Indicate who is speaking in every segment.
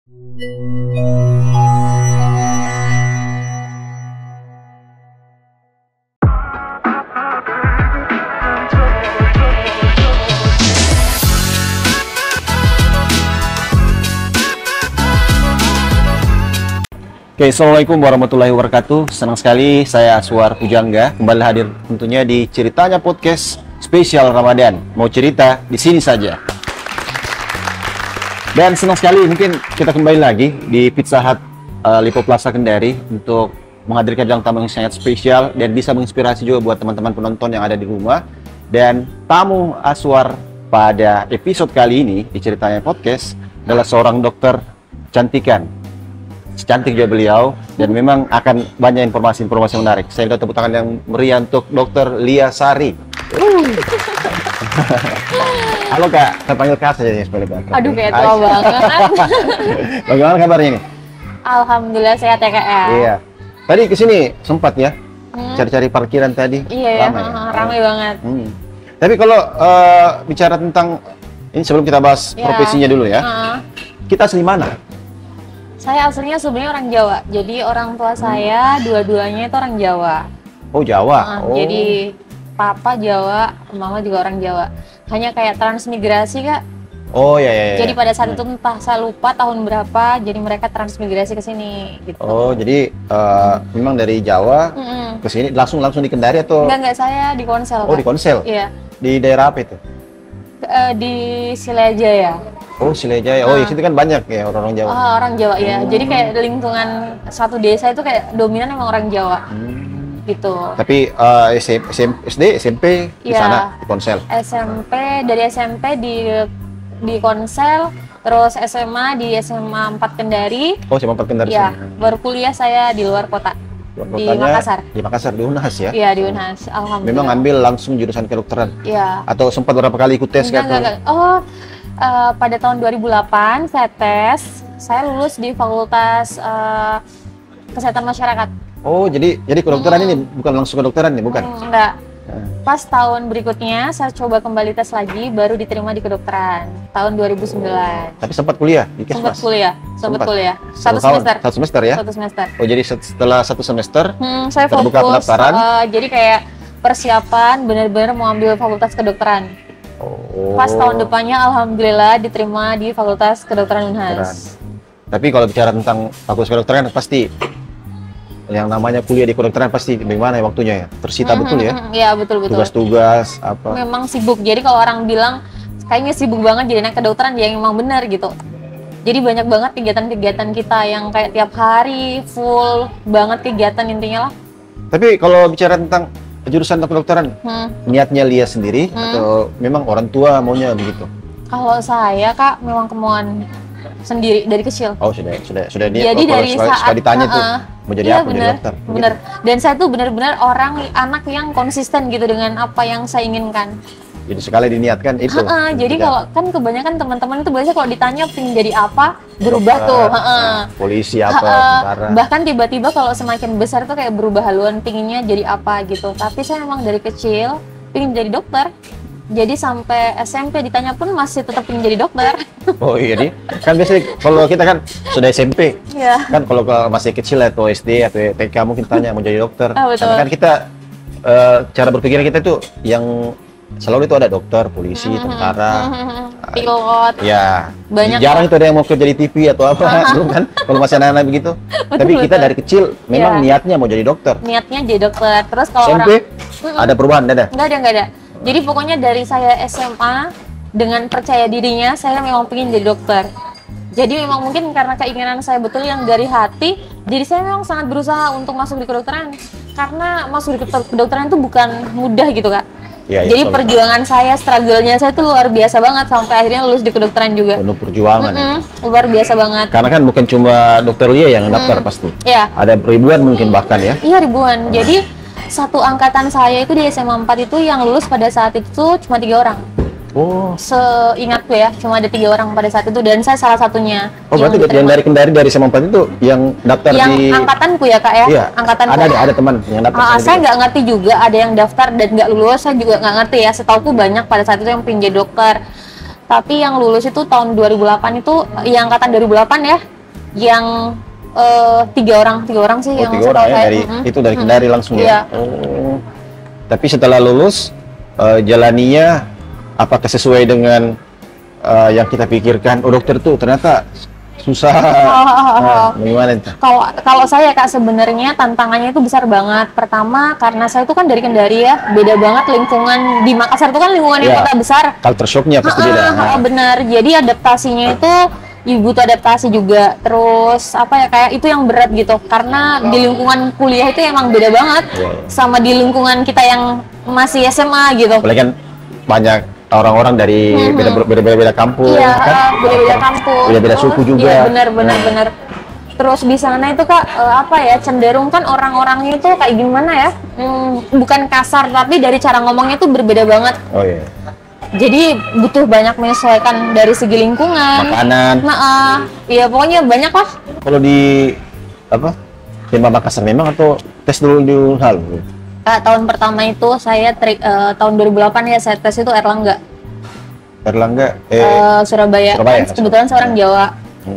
Speaker 1: Oke, Assalamualaikum warahmatullahi wabarakatuh. Senang sekali saya Aswar Pujangga kembali hadir tentunya di Ceritanya Podcast spesial Ramadan. Mau cerita di sini saja. Dan senang sekali mungkin kita kembali lagi di Pizza Hut Lipo Plaza Kendari untuk menghadirkan bintang tamu yang sangat spesial dan bisa menginspirasi juga buat teman-teman penonton yang ada di rumah. Dan tamu Aswar pada episode kali ini di Ceritanya Podcast adalah seorang dokter kecantikan. Cantik juga beliau dan memang akan banyak informasi-informasi menarik. Saya minta tepuk tangan yang meriah untuk Dr. Lia Sari. Halo Kak, saya panggil Kak saja ya supaya lebih akrab.
Speaker 2: Aduh kayak tua banget.
Speaker 1: Bagaimana kabarnya nih?
Speaker 2: Alhamdulillah sehat ya Kak ya.
Speaker 1: Iya. Tadi kesini sempat ya cari-cari parkiran tadi.
Speaker 2: Iya
Speaker 1: lama
Speaker 2: ya,
Speaker 1: ya?
Speaker 2: ramai banget.
Speaker 1: Tapi kalau bicara tentang ini sebelum kita bahas profesinya dulu ya. Kita asli mana?
Speaker 2: Saya aslinya sebenarnya orang Jawa. Jadi orang tua saya dua-duanya itu orang Jawa.
Speaker 1: Oh Jawa.
Speaker 2: Jadi papa Jawa, mama juga orang Jawa. Hanya kayak transmigrasi Kak.
Speaker 1: Oh ya.
Speaker 2: Jadi pada saat itu entah saya lupa tahun berapa, jadi mereka transmigrasi ke sini gitu.
Speaker 1: Oh, jadi memang dari Jawa ke sini langsung di Kendari atau?
Speaker 2: Enggak, saya di Konsel.
Speaker 1: Oh, Kak. Di Konsel?
Speaker 2: Iya.
Speaker 1: Di daerah apa itu?
Speaker 2: Di Silajaya.
Speaker 1: Oh, Silajaya. Oh, di situ kan banyak ya orang-orang Jawa.
Speaker 2: Oh, orang Jawa ya. Jadi kayak lingkungan satu desa itu kayak dominan emang orang Jawa. Gitu.
Speaker 1: Tapi SD, SMP di sana di Konsel.
Speaker 2: Dari SMP di Konsel, terus SMA di SMA 4 Kendari.
Speaker 1: Oh, SMA 4 Kendari.
Speaker 2: Iya. Baru kuliah saya di luar kota. Di Makassar.
Speaker 1: Di Makassar, di Unhas ya?
Speaker 2: Iya, di Unhas. Alhamdulillah.
Speaker 1: Memang ambil langsung jurusan kedokteran.
Speaker 2: Iya.
Speaker 1: Atau sempat berapa kali ikut tes kan?
Speaker 2: Enggak. Oh, pada tahun 2008 saya tes. Saya lulus di Fakultas Kesehatan Masyarakat.
Speaker 1: Oh, jadi kedokteran ini bukan langsung kedokteran nih, bukan?
Speaker 2: Enggak. Pas tahun berikutnya saya coba kembali tes lagi, baru diterima di kedokteran tahun 2009.
Speaker 1: Tapi sempat kuliah di
Speaker 2: Sempat kuliah. Satu
Speaker 1: Satu semester ya?
Speaker 2: Satu semester.
Speaker 1: Oh, jadi setelah satu semester
Speaker 2: saya
Speaker 1: terbuka
Speaker 2: fokus,
Speaker 1: pendaftaran.
Speaker 2: jadi kayak persiapan benar-benar mau ambil fakultas kedokteran.
Speaker 1: Oh.
Speaker 2: Pas tahun depannya alhamdulillah diterima di Fakultas Kedokteran Unhas.
Speaker 1: Tapi kalau bicara tentang fakultas kedokteran pasti yang namanya kuliah di kedokteran pasti bagaimana ya waktunya ya? Tersita betul ya?
Speaker 2: Iya, betul.
Speaker 1: Tugas-tugas apa?
Speaker 2: Memang sibuk. Jadi kalau orang bilang kayaknya sibuk banget jadi anak kedokteran, ya memang benar gitu. Jadi banyak banget kegiatan-kegiatan kita yang kayak tiap hari full banget kegiatan intinya lah. Tapi
Speaker 1: kalau bicara tentang jurusan kedokteran, niatnya Lia sendiri atau memang orang tua maunya begitu?
Speaker 2: Kalau saya Kak memang kemauan sendiri dari kecil.
Speaker 1: Oh sudah dia.
Speaker 2: Jadi dari saat
Speaker 1: ditanya tuh mau jadi apa jadi dokter?
Speaker 2: Bener. Dan saya tuh benar-benar anak yang konsisten gitu dengan apa yang saya inginkan.
Speaker 1: Jadi sekali diniatkan itu.
Speaker 2: Jadi kalau kan kebanyakan teman-teman itu biasanya kalau ditanya pengen jadi apa berubah tuh.
Speaker 1: Polisi apa? Tentara.
Speaker 2: Bahkan tiba-tiba kalau semakin besar tuh kayak berubah haluan pinginnya jadi apa gitu. Tapi saya memang dari kecil pengen jadi dokter. Jadi sampai SMP ditanya pun masih tetap pengen jadi dokter.
Speaker 1: Oh iya nih, kan biasanya kalau kita kan sudah SMP, kan kalau masih kecil atau SD atau TK mungkin tanya mau jadi dokter.
Speaker 2: Betul.
Speaker 1: Karena kan kita cara berpikir kita itu yang selalu itu ada dokter, polisi, tentara,
Speaker 2: pilot.
Speaker 1: Ya,
Speaker 2: banyak
Speaker 1: jarang itu ada yang mau kerja di TV atau apa, belum kan? Kalau masih anak-anak begitu. Tapi kita dari kecil memang niatnya mau jadi dokter.
Speaker 2: Niatnya jadi dokter. Terus kalau
Speaker 1: SMP ada perubahan ada?
Speaker 2: Nggak ada. Jadi pokoknya dari saya SMA dengan percaya dirinya saya memang pengen jadi dokter. Jadi memang mungkin karena keinginan saya betul yang dari hati, jadi saya memang sangat berusaha untuk masuk di kedokteran. Karena masuk di kedokteran itu bukan mudah gitu Kak. Jadi perjuangan saya, struggle-nya saya tuh luar biasa banget sampai akhirnya lulus di kedokteran juga.
Speaker 1: Penuh perjuangan.
Speaker 2: Luar biasa banget.
Speaker 1: Karena kan bukan cuma dokter Lia yang daftar pasti.
Speaker 2: Iya.
Speaker 1: Ada ribuan mungkin bahkan ya.
Speaker 2: Iya ribuan. Jadi satu angkatan saya itu di SMA 4 itu yang lulus pada saat itu cuma 3 orang.
Speaker 1: Oh.
Speaker 2: Seingatku ya, cuma ada 3 orang pada saat itu dan saya salah satunya.
Speaker 1: Oh berarti yang dari Kendari dari SMA 4 itu yang daftar di
Speaker 2: angkatanku ya Kak ya?
Speaker 1: Iya.
Speaker 2: Angkatanku.
Speaker 1: Ada teman yang daftar.
Speaker 2: Saya nggak ngerti juga ada yang daftar dan nggak lulus, saya juga nggak ngerti ya. Setauku banyak pada saat itu yang pengen jadi dokter. Tapi yang lulus itu tahun 2008 itu, yang angkatan 2008 ya, yang tiga orang sih yang
Speaker 1: 3 orang
Speaker 2: setahu
Speaker 1: ya
Speaker 2: saya.
Speaker 1: dari itu dari Kendari langsung
Speaker 2: Iya.
Speaker 1: ya. Oh. Tapi setelah lulus jalaninya apakah sesuai dengan yang kita pikirkan? Oh, dokter tuh ternyata susah. Nah, bagaimana itu?
Speaker 2: Kalau saya Kak sebenarnya tantangannya itu besar banget. Pertama karena saya itu kan dari Kendari ya, beda banget lingkungan di Makassar itu kan lingkungan yang
Speaker 1: Ya.
Speaker 2: kota besar.
Speaker 1: Culture shocknya pasti beda. Nah.
Speaker 2: Bener. Jadi adaptasinya itu butuh adaptasi juga. Terus apa ya kayak itu yang berat gitu. Karena di lingkungan kuliah itu emang beda banget
Speaker 1: Iya.
Speaker 2: sama di lingkungan kita yang masih SMA gitu.
Speaker 1: Apalagi kan banyak orang-orang dari beda-beda kampus,
Speaker 2: Iya,
Speaker 1: kan?
Speaker 2: beda-beda kampus.
Speaker 1: Beda-beda
Speaker 2: Terus,
Speaker 1: suku juga.
Speaker 2: Iya, benar. Terus di sana itu Kak, apa ya, cenderung kan orang-orangnya itu kayak gimana ya? Bukan kasar, tapi dari cara ngomongnya itu berbeda banget.
Speaker 1: Oh iya.
Speaker 2: Jadi butuh banyak menyesuaikan dari segi lingkungan.
Speaker 1: Makanan.
Speaker 2: Nah, iya pokoknya banyak lah.
Speaker 1: Kalau di apa? Tema Makassar memang atau tes dulu di Unhal?
Speaker 2: Tahun pertama itu saya tahun 2008 ya saya tes itu Erlangga.
Speaker 1: Erlangga
Speaker 2: Surabaya.
Speaker 1: Surabaya.
Speaker 2: Kan kebetulan seorang Jawa.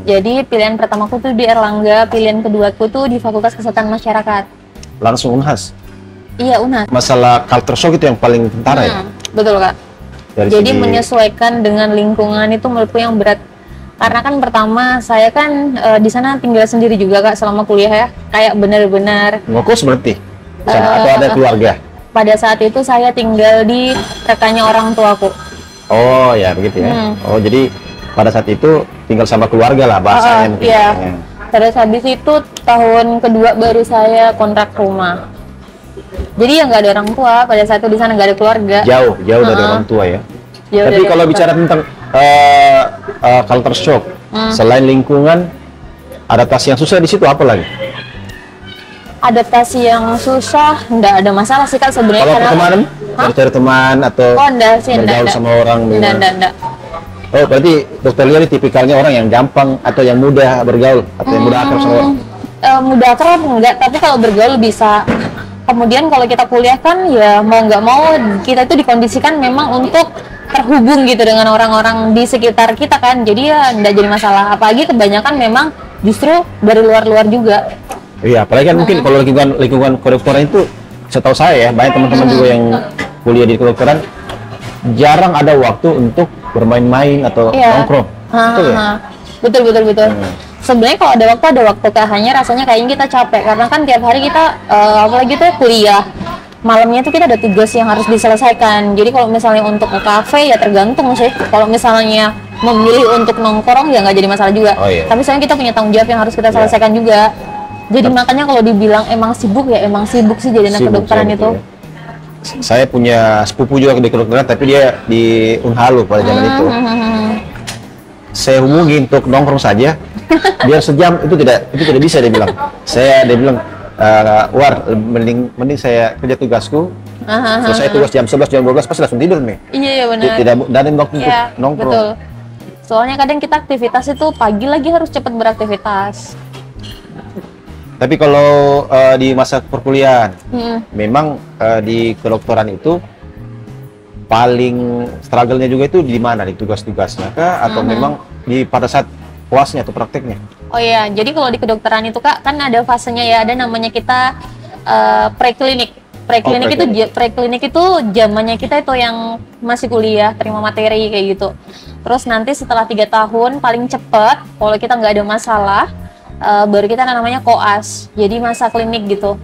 Speaker 2: Jadi pilihan pertamaku tuh di Erlangga, pilihan keduaku tuh di Fakultas Kesehatan Masyarakat.
Speaker 1: langsung Unhas.
Speaker 2: Iya, UNHAS.
Speaker 1: Masalah culture shock itu yang paling kentara ya.
Speaker 2: Betul Kak.
Speaker 1: Dari
Speaker 2: Jadi
Speaker 1: segi-
Speaker 2: menyesuaikan dengan lingkungan itu menurutku yang berat. Karena kan pertama saya kan di sana tinggal sendiri juga Kak selama kuliah ya. Kayak benar-benar
Speaker 1: ngokos berarti di sana, atau ada keluarga?
Speaker 2: pada saat itu saya tinggal di rekannya orang tuaku.
Speaker 1: Oh ya begitu ya. Oh jadi pada saat itu tinggal sama keluarga lah bahasanya mungkin.
Speaker 2: Iya.
Speaker 1: Ya.
Speaker 2: Terus habis itu tahun kedua baru saya kontrak rumah. Jadi ya nggak ada orang tua pada saat itu di sana, nggak ada keluarga.
Speaker 1: Jauh dari orang tua ya.
Speaker 2: Jauh
Speaker 1: Tapi
Speaker 2: dari
Speaker 1: kalau
Speaker 2: orang tua.
Speaker 1: bicara tentang culture shock, selain lingkungan, adaptasi yang susah di situ apa lagi?
Speaker 2: Adaptasi yang susah, nggak ada masalah sih Kak sebenarnya.
Speaker 1: Kalau
Speaker 2: karena-
Speaker 1: pertemanan,
Speaker 2: Hah?
Speaker 1: cari teman atau
Speaker 2: Oh, enggak sih,
Speaker 1: bergaul
Speaker 2: enggak.
Speaker 1: sama orang.
Speaker 2: Enggak.
Speaker 1: Oh berarti dokter Lia ini tipikalnya orang yang gampang atau yang mudah bergaul atau yang mudah akrab sama orang?
Speaker 2: Mudah akrab enggak, tapi kalau bergaul bisa. Kemudian kalau kita kuliah kan ya mau nggak mau kita itu dikondisikan memang untuk terhubung gitu dengan orang-orang di sekitar kita kan. Jadi ya nggak jadi masalah. Apalagi kebanyakan memang justru dari luar-luar juga.
Speaker 1: Iya, apalagi kan mungkin kalau lingkungan kedokteran itu, setahu saya ya, banyak teman-teman juga yang kuliah di kedokteran jarang ada waktu untuk bermain-main atau
Speaker 2: Iya.
Speaker 1: nongkrong. Betul ya?
Speaker 2: Betul. Sebenarnya kalau ada waktu Kak, hanya rasanya kayaknya kita capek karena kan tiap hari kita apalagi tuh kuliah. Malamnya tuh kita ada tugas yang harus diselesaikan. Jadi kalau misalnya untuk ke kafe ya tergantung sih. Kalau misalnya memilih untuk nongkrong ya nggak jadi masalah juga.
Speaker 1: Oh, iya.
Speaker 2: Tapi soalnya kita punya tanggung jawab yang harus kita selesaikan juga. Jadi makanya kalau dibilang emang sibuk ya emang sibuk sih jadi anak
Speaker 1: Sibuk,
Speaker 2: kedokteran
Speaker 1: ya,
Speaker 2: itu.
Speaker 1: betul ya. Saya punya sepupu juga di kedokteran, tapi dia di Unhalu pada zaman itu. Saya hubungi untuk nongkrong saja, biar sejam itu tidak bisa dia bilang. Dia bilang, War, mending saya kerja tugasku, selesai tugas jam 11, jam 12 pasti langsung tidur nih.
Speaker 2: Iya benar.
Speaker 1: Tidak ada waktu untuk
Speaker 2: Iya,
Speaker 1: nongkrong.
Speaker 2: betul. Soalnya kadang kita aktivitas itu pagi lagi harus cepat beraktivitas.
Speaker 1: Tapi kalau di masa perkuliahan,
Speaker 2: Hmm.
Speaker 1: memang di kedokteran itu paling struggle-nya juga itu di mana, di tugas-tugasnya kah, atau memang di pada saat puasnya atau prakteknya?
Speaker 2: Oh iya, jadi kalau di kedokteran itu Kak, kan ada fasenya ya, ada namanya kita preklinik. Preklinik itu preklinik itu zamannya kita itu yang masih kuliah, terima materi kayak gitu. Terus nanti setelah 3 tahun paling cepat, kalau kita nggak ada masalah, baru kita ada namanya koas. Jadi masa klinik gitu.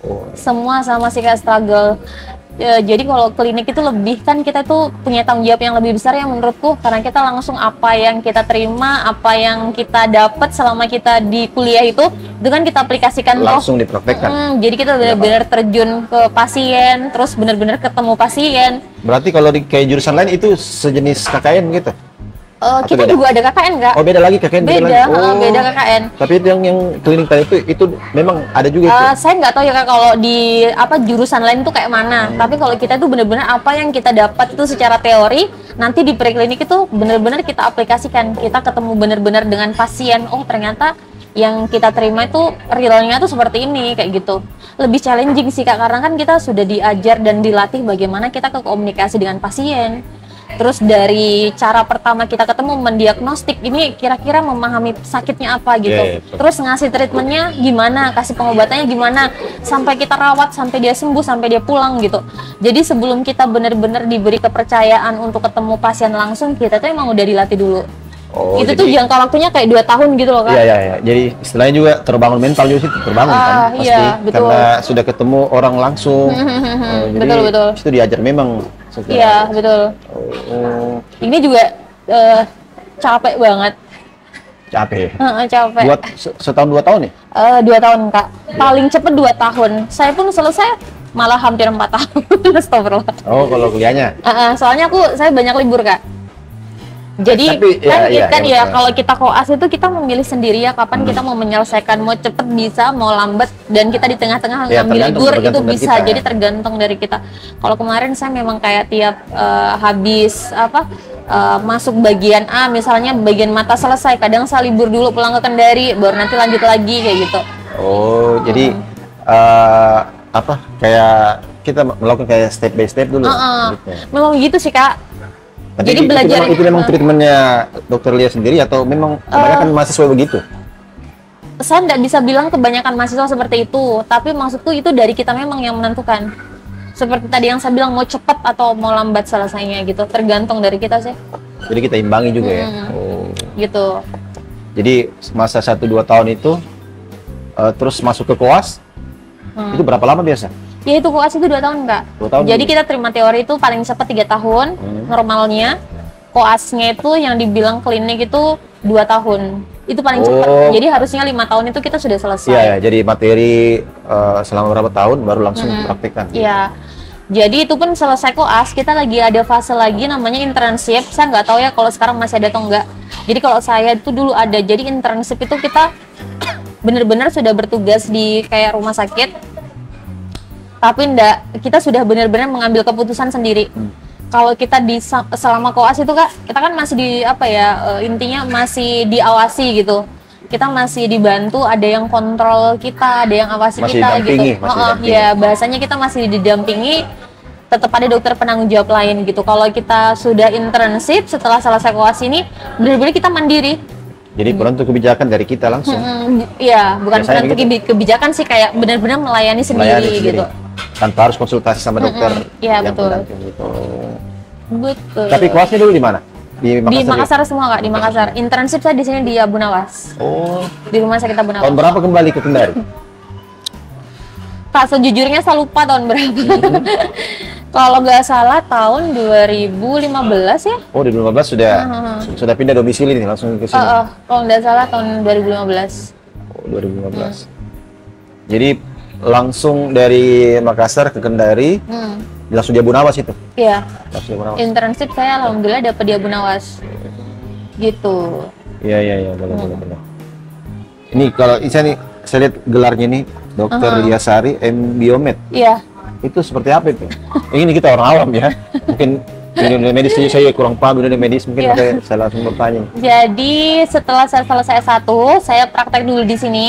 Speaker 1: Oh.
Speaker 2: Semua sama sih kayak struggle. Jadi kalau klinik itu lebih kan kita tuh punya tanggung jawab yang lebih besar ya menurutku, karena kita langsung apa yang kita terima, apa yang kita dapat selama kita di kuliah itu kan kita aplikasikan
Speaker 1: Langsung dipraktekkan.
Speaker 2: jadi kita benar-benar terjun ke pasien, terus benar-benar ketemu pasien.
Speaker 1: Berarti kalau di kayak jurusan lain itu sejenis KKN gitu? Atau
Speaker 2: Kita
Speaker 1: beda?
Speaker 2: juga ada KKN nggak?
Speaker 1: Oh beda lagi KKN?
Speaker 2: Beda,
Speaker 1: lagi?
Speaker 2: beda KKN.
Speaker 1: Tapi itu yang klinik tadi itu memang ada juga itu?
Speaker 2: Saya nggak tahu ya Kak kalau di jurusan lain itu kayak mana. Tapi kalau kita itu benar-benar apa yang kita dapat itu secara teori, nanti di preklinik itu benar-benar kita aplikasikan. Kita ketemu benar-benar dengan pasien. Oh ternyata yang kita terima itu realnya tuh seperti ini kayak gitu. Lebih challenging sih Kak, karena kan kita sudah diajar dan dilatih bagaimana kita komunikasi dengan pasien. Terus dari cara pertama kita ketemu mendiagnostik ini kira-kira memahami sakitnya apa gitu. Terus ngasih treatmentnya gimana, kasih pengobatannya gimana, sampai kita rawat, sampai dia sembuh, sampai dia pulang gitu. Jadi sebelum kita benar-benar diberi kepercayaan untuk ketemu pasien langsung, kita tuh emang udah dilatih dulu.
Speaker 1: Oh,
Speaker 2: itu
Speaker 1: jadi,
Speaker 2: tuh jangka waktunya kayak 2 tahun gitu loh Kak.
Speaker 1: Iya. Jadi istilahnya juga terbangun mental juga sih, terbangun kan pasti.
Speaker 2: Iya, betul.
Speaker 1: Karena sudah ketemu orang langsung. Jadi
Speaker 2: betul.
Speaker 1: itu diajar memang.
Speaker 2: Iya, betul.
Speaker 1: Oh.
Speaker 2: Ini juga capek banget.
Speaker 1: Capek.
Speaker 2: Capek.
Speaker 1: Buat setahun 2 tahun nih?
Speaker 2: 2 tahun Kak. Paling cepet 2 tahun. Saya pun selesai malah hampir 4 tahun. Astagfirullah.
Speaker 1: Oh, kalau kuliahnya?
Speaker 2: Soalnya saya banyak libur Kak. Jadi
Speaker 1: tapi,
Speaker 2: kalau kita koas itu kita memilih sendiri ya kapan kita mau menyelesaikan, mau cepet bisa, mau lambat, dan kita di tengah-tengah ngambil libur itu bisa. Jadi tergantung dari kita. Kalau kemarin saya memang kayak tiap habis masuk bagian A, misalnya bagian mata selesai, kadang saya libur dulu pulang ke Kendari, baru nanti lanjut lagi kayak gitu.
Speaker 1: Oh, jadi kayak kita melakukan kayak step by step dulu.
Speaker 2: Gitu. Memang gitu sih Kak.
Speaker 1: Tapi
Speaker 2: jadi belajar
Speaker 1: itu memang treatmentnya Dokter Lia sendiri atau memang kebanyakan mahasiswa begitu?
Speaker 2: Saya nggak bisa bilang kebanyakan mahasiswa seperti itu, tapi maksudku itu dari kita memang yang menentukan. Seperti tadi yang saya bilang, mau cepat atau mau lambat selesainya gitu, tergantung dari kita sih.
Speaker 1: Jadi kita imbangi juga ya?
Speaker 2: Gitu.
Speaker 1: Jadi masa 1-2 tahun itu, terus masuk ke koas, itu berapa lama biasa?
Speaker 2: Ya itu koas itu 2 tahun Kak.
Speaker 1: 2 tahun.
Speaker 2: Jadi kita terima teori itu paling cepat 3 tahun, normalnya. Koasnya itu yang dibilang klinik itu 2 tahun. Itu paling cepat. Jadi harusnya 5 tahun itu kita sudah selesai.
Speaker 1: Iya, jadi materi selama berapa tahun baru langsung praktekkan.
Speaker 2: Iya. Jadi itu pun selesai koas, kita lagi ada fase lagi namanya internship. Saya nggak tahu ya kalau sekarang masih ada atau enggak. Jadi kalau saya itu dulu ada. Jadi internship itu kita benar-benar sudah bertugas di kayak rumah sakit. Tapi kita sudah benar-benar mengambil keputusan sendiri. Kalau kita selama koas itu Kak, kita kan masih intinya masih diawasi gitu. Kita masih dibantu, ada yang kontrol kita, ada yang awasi kita gitu. Ya, bahasanya kita masih didampingi, tetap ada dokter penanggung jawab lain gitu. Kalau kita sudah internship setelah selesai koas ini, benar-benar kita mandiri.
Speaker 1: Jadi penentu kebijakan dari kita langsung.
Speaker 2: Iya, bukan penentu kebijakan sih, kayak benar-benar melayani sendiri gitu.
Speaker 1: Tanpa harus konsultasi sama dokter.
Speaker 2: Iya, betul.
Speaker 1: Gitu.
Speaker 2: Betul.
Speaker 1: Tapi kelasnya dulu di mana? Di
Speaker 2: Makassar semua Kak, di Makassar. Internship saya di sini di Abu Nawas.
Speaker 1: Oh.
Speaker 2: Di rumah sakit Abu Nawas.
Speaker 1: Tahun berapa kembali ke Kendari?
Speaker 2: Kak, sejujurnya saya lupa tahun berapa. Kalau nggak salah tahun 2015 ya?
Speaker 1: Oh, 2015 sudah pindah domisili nih langsung ke sini.
Speaker 2: Kalau nggak salah tahun 2015.
Speaker 1: Oh, 2015. Jadi langsung dari Makassar ke Kendari, langsung di Abu Nawas itu?
Speaker 2: Iya. Internship saya alhamdulillah dapat di Abu Nawas. Gitu.
Speaker 1: Iya, boleh. Ini kalau saya lihat gelarnya nih, Dokter Lia Sari M Biomed.
Speaker 2: Iya.
Speaker 1: Itu seperti apa itu? Ini kita orang awam ya. Mungkin dunia medis saya kurang paham dunia medis, mungkin makanya saya langsung bertanya.
Speaker 2: Jadi setelah saya selesai S1, saya praktek dulu di sini.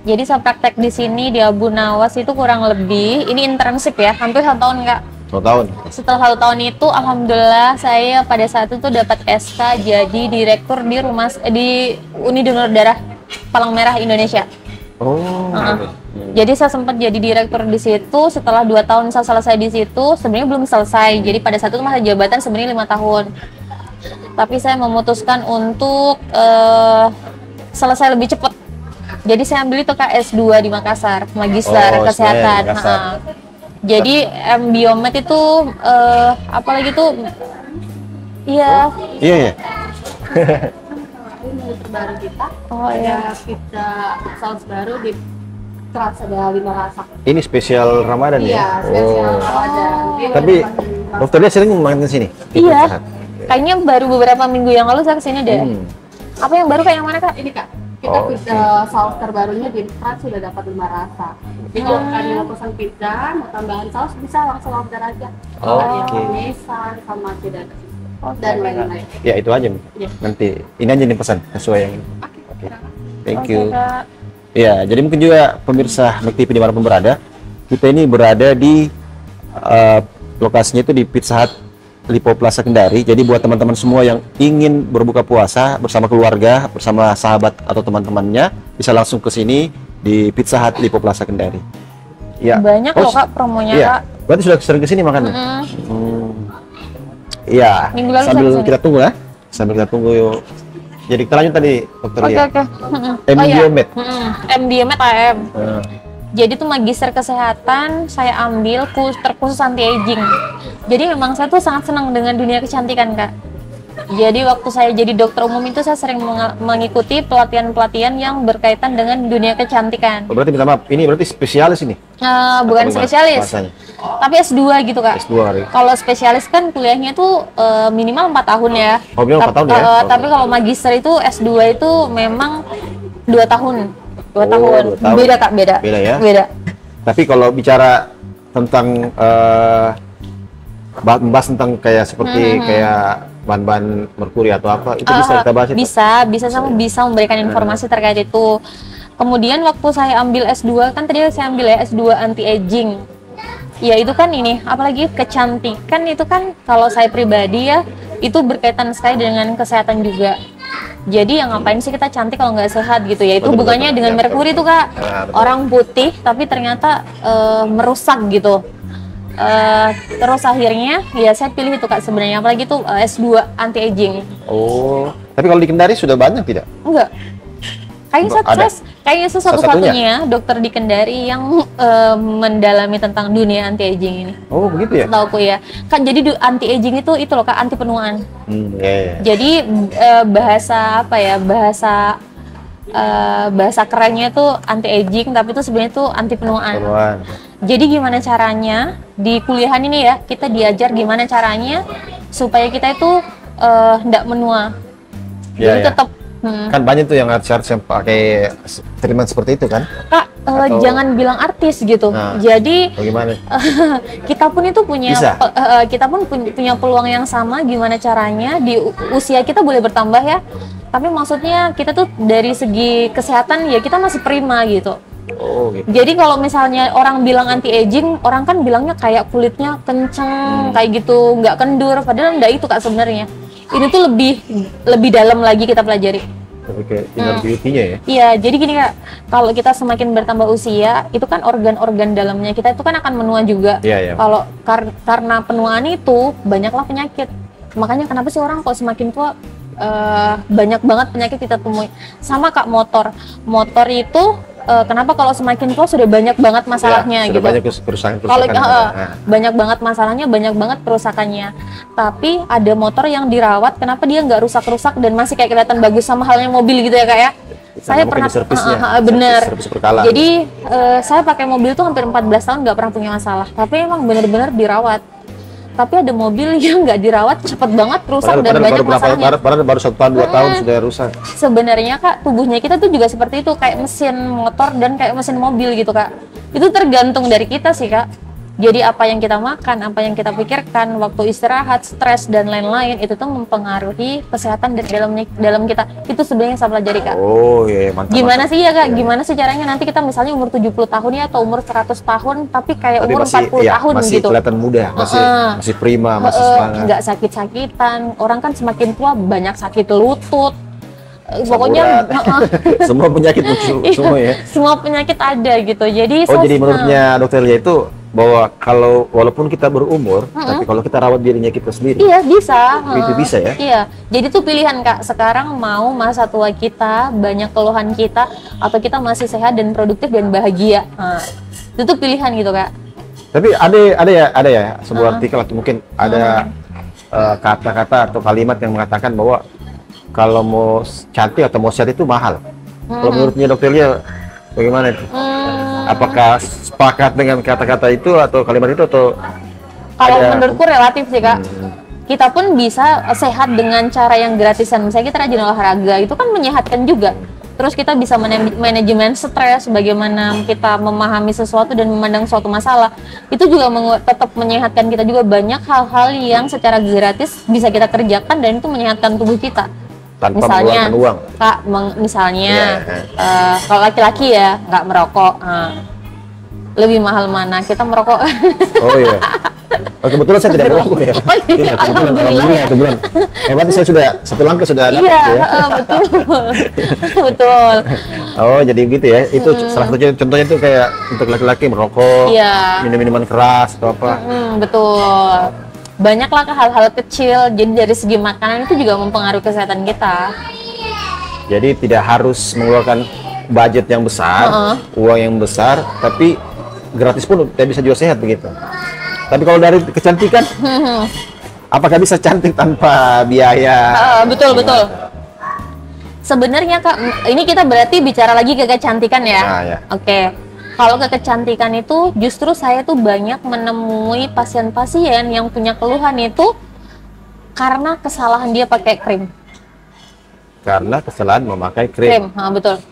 Speaker 2: Jadi saya praktek di sini di Abu Nawas itu kurang lebih, ini internship ya, hampir 1 tahun Kak.
Speaker 1: 1 tahun? Setelah
Speaker 2: 1 tahun itu, alhamdulillah saya pada saat itu dapat SK jadi direktur di Uni Donor Darah Palang Merah Indonesia.
Speaker 1: Oh.
Speaker 2: Jadi saya sempat jadi direktur di situ. Setelah 2 tahun saya selesai di situ, sebenarnya belum selesai. Jadi pada saat itu masa jabatan sebenarnya 5 tahun. Tapi saya memutuskan untuk selesai lebih cepat. Jadi saya ambil itu S2 di Makassar, magister kesehatan. Jadi M Biomed itu apalagi tuh? Iya.
Speaker 1: Iya.
Speaker 2: Terbaru kita. Kita saus baru di Trasada Lima Rasa.
Speaker 1: Ini spesial Ramadan ya?
Speaker 2: Iya, spesial Ramadan.
Speaker 1: Tapi dokternya sering makan ke sini?
Speaker 2: Iya. Kayaknya baru beberapa minggu yang lalu saya kesini deh. Apa yang baru kayak yang mana Kak?
Speaker 3: Ini Kak. Kita saus terbarunya di Trans sudah dapat 5 rasa. Jadi kalau kalian mau pesan pizza, mau tambahan saus bisa langsung order aja. Yang parmesan sama tidak dan lain-lain.
Speaker 1: Ya itu aja. Nanti ini aja nih pesan sesuai yang ini. Oke. Thank you. Ya, jadi mungkin juga pemirsa Mek TV dimanapun berada, kita ini berada di lokasinya itu di Pizza Hut Lipoplaza Kendari. Jadi buat teman-teman semua yang ingin berbuka puasa bersama keluarga, bersama sahabat atau teman-temannya, bisa langsung ke sini di Pizza Hut Lipoplaza Kendari. Ya.
Speaker 2: Banyak loh Kak promonya
Speaker 1: iya.
Speaker 2: Kak.
Speaker 1: Berarti sudah sering ke sini makannya? Iya.
Speaker 2: Minggu lalu
Speaker 1: Sambil
Speaker 2: saya
Speaker 1: kita tunggu ya. Sambil kita tunggu yuk. Jadi kita lanjut tadi dokter
Speaker 2: Oke
Speaker 1: Lia.
Speaker 2: oke.
Speaker 1: MDiomed.
Speaker 2: MDiomed AM. Jadi tuh magister kesehatan saya ambil terkhusus anti aging. Jadi memang saya tuh sangat senang dengan dunia kecantikan Kak. Jadi waktu saya jadi dokter umum itu saya sering mengikuti pelatihan-pelatihan yang berkaitan dengan dunia kecantikan.
Speaker 1: Oh, berarti minta maaf, ini berarti spesialis ini?
Speaker 2: Bukan spesialis, tapi S2 gitu Kak.
Speaker 1: S2 hari.
Speaker 2: Kalau spesialis kan kuliahnya tuh minimal 4 tahun ya.
Speaker 1: Oh, minimal 4 tahun ya?
Speaker 2: Tapi kalau magister itu S2 itu memang 2 tahun. 2 tahun.
Speaker 1: 2 tahun.
Speaker 2: Beda Kak, beda.
Speaker 1: Beda ya?
Speaker 2: Beda.
Speaker 1: Tapi kalau bicara tentang bahas tentang kayak seperti kayak bahan-bahan merkuri atau apa, itu bisa kita bahas itu?
Speaker 2: Bisa memberikan informasi terkait itu. Kemudian waktu saya ambil S2, kan tadi saya ambil ya S2 anti-aging. Ya itu kan ini, apalagi kecantikan itu kan kalau saya pribadi ya, itu berkaitan sekali dengan kesehatan juga. Jadi yang ngapain sih kita cantik kalau nggak sehat gitu ya? Itu bukannya dengan merkuri tuh Kak, orang putih tapi ternyata merusak gitu. Terus akhirnya ya saya pilih itu Kak sebenarnya, apalagi tuh S2 anti aging.
Speaker 1: Oh, tapi kalau di Kendari sudah banyak tidak?
Speaker 2: Enggak. Kayaknya satu-satunya dokter di Kendari yang mendalami tentang dunia anti aging ini.
Speaker 1: Oh begitu ya?
Speaker 2: Setauku ya. Kan jadi anti aging itu loh Kak, anti penuaan. Jadi bahasa apa ya? Bahasa kerennya tuh anti aging, tapi itu sebenarnya tuh anti penuaan. Jadi gimana caranya di kuliahan ini ya, kita diajar gimana caranya supaya kita itu nggak menua. Jadi tetap
Speaker 1: kan banyak tuh yang artis yang pakai treatment seperti itu kan?
Speaker 2: Kak, jangan bilang artis gitu. Jadi
Speaker 1: bagaimana?
Speaker 2: kita pun itu punya kita pun punya peluang yang sama. Gimana caranya di usia kita boleh bertambah ya, tapi maksudnya kita tuh dari segi kesehatan ya kita masih prima gitu.
Speaker 1: Oh, gitu.
Speaker 2: Jadi kalau misalnya orang bilang anti aging, orang kan bilangnya kayak kulitnya kenceng, kayak gitu, nggak kendur. Padahal enggak itu Kak sebenarnya. Ini tuh lebih dalam lagi kita pelajari.
Speaker 1: Tapi kayak inner beauty-nya ya?
Speaker 2: Iya, jadi gini Kak, kalau kita semakin bertambah usia, itu kan organ-organ dalamnya kita itu kan akan menua juga. Kalau karena penuaan itu banyaklah penyakit. Makanya kenapa sih orang kalau semakin tua banyak banget penyakit kita temui. Sama Kak motor itu kenapa kalau semakin tua sudah banyak banget masalahnya
Speaker 1: sudah
Speaker 2: gitu.
Speaker 1: Banyak kerusakan.
Speaker 2: Kalau banyak banget masalahnya, banyak banget kerusakannya. Tapi ada motor yang dirawat, kenapa dia nggak rusak-rusak dan masih kayak kelihatan bagus, sama halnya mobil gitu ya Kak ya. Saya pernah bener. Jadi saya pakai mobil tuh hampir 14 tahun nggak pernah punya masalah. Tapi emang bener-bener dirawat. Tapi ada mobil yang nggak dirawat cepet banget rusak dan banyak masalahnya.
Speaker 1: Baru 1 tahun 2 tahun sudah rusak.
Speaker 2: Sebenarnya Kak, tubuhnya kita tuh juga seperti itu, kayak mesin motor dan kayak mesin mobil gitu Kak. Itu tergantung dari kita sih Kak. Jadi apa yang kita makan, apa yang kita pikirkan, waktu istirahat, stres dan lain-lain, itu tuh mempengaruhi kesehatan dalam kita. Itu sebenarnya saya pelajari Kak.
Speaker 1: Oh iya, mantap.
Speaker 2: Gimana sih ya Kak? Gimana sih caranya nanti kita misalnya umur 70 tahun ya atau umur 100 tahun tapi kayak umur 40 tahun
Speaker 1: masih
Speaker 2: gitu.
Speaker 1: Masih kelihatan muda, masih prima, masih semangat.
Speaker 2: Nggak sakit-sakitan. Orang kan semakin tua banyak sakit lutut. Pokoknya
Speaker 1: semua penyakit muncul semua ya.
Speaker 2: Semua penyakit ada gitu. Jadi
Speaker 1: jadi menurutnya Dokter Lia itu bahwa kalau walaupun kita berumur, tapi kalau kita rawat dirinya kita sendiri,
Speaker 2: iya bisa.
Speaker 1: Itu bisa ya?
Speaker 2: Iya. Jadi tuh pilihan Kak. Sekarang mau masa tua kita banyak keluhan kita atau kita masih sehat dan produktif dan bahagia. Itu tuh pilihan gitu Kak.
Speaker 1: Tapi ada ya sebuah artikel atau mungkin ada kata-kata atau kalimat yang mengatakan bahwa kalau mau cantik atau mau sehat itu mahal. Kalau menurutnya Dokter Lia bagaimana itu? Apakah sepakat dengan kata-kata itu atau kalimat itu atau?
Speaker 2: Kalau menurutku relatif sih Kak. Kita pun bisa sehat dengan cara yang gratisan. Misalnya kita rajin olahraga, itu kan menyehatkan juga. Terus kita bisa manajemen stres, bagaimana kita memahami sesuatu dan memandang suatu masalah. Itu juga tetap menyehatkan kita juga. Banyak hal-hal yang secara gratis bisa kita kerjakan dan itu menyehatkan tubuh kita.
Speaker 1: Tanpa
Speaker 2: misalnya
Speaker 1: uang.
Speaker 2: Kak, misalnya kalau laki-laki ya nggak merokok, lebih mahal mana kita merokok?
Speaker 1: Oh iya. Oh, kebetulan saya tidak merokok ya.
Speaker 2: Oh iya,
Speaker 1: Iya,
Speaker 2: alhamdulillah.
Speaker 1: kebetulan. Berarti saya sudah satu langkah sudah dapat
Speaker 2: Iya,
Speaker 1: ya.
Speaker 2: betul. Betul.
Speaker 1: Oh, jadi gitu ya. Itu salah satu contohnya itu kayak untuk laki-laki merokok,
Speaker 2: Iya.
Speaker 1: minum minuman keras atau apa.
Speaker 2: Betul. Banyaklah hal-hal kecil. Jadi dari segi makanan itu juga mempengaruhi kesehatan kita.
Speaker 1: Jadi tidak harus mengeluarkan budget yang besar, uang yang besar, tapi gratis pun tidak bisa juga sehat begitu. Tapi kalau dari kecantikan, apakah bisa cantik tanpa biaya?
Speaker 2: Betul. Sebenarnya Kak, ini kita berarti bicara lagi ke kecantikan ya.
Speaker 1: Nah, ya.
Speaker 2: Oke. Kalau ke kecantikan itu justru saya tuh banyak menemui pasien-pasien yang punya keluhan itu karena kesalahan dia pakai krim.
Speaker 1: Karena kesalahan memakai krim.
Speaker 2: Betul.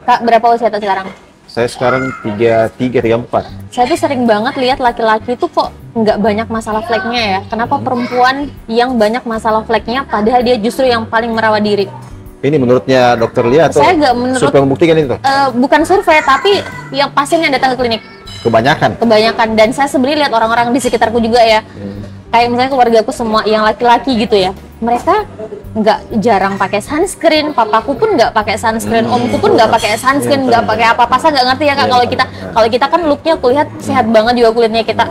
Speaker 2: Kak, berapa usia sekarang?
Speaker 1: Saya sekarang 33, 34.
Speaker 2: Saya tuh sering banget lihat laki-laki itu kok nggak banyak masalah fleknya ya. Kenapa perempuan yang banyak masalah fleknya padahal dia justru yang paling merawat diri?
Speaker 1: Ini menurutnya dokter Lia atau
Speaker 2: Saya nggak menurut
Speaker 1: survei membuktikan itu?
Speaker 2: Bukan survei, tapi yang pasien yang datang ke klinik. Kebanyakan. Dan saya sebenarnya lihat orang-orang di sekitarku juga ya. Kayak misalnya keluarga aku semua yang laki-laki gitu ya. Mereka nggak jarang pakai sunscreen, papaku pun nggak pakai sunscreen, omku pun nggak pakai sunscreen, nggak pakai apa-apa. Saya nggak ngerti ya Kak, kalau kita kan looknya kulihat sehat banget juga kulitnya kita.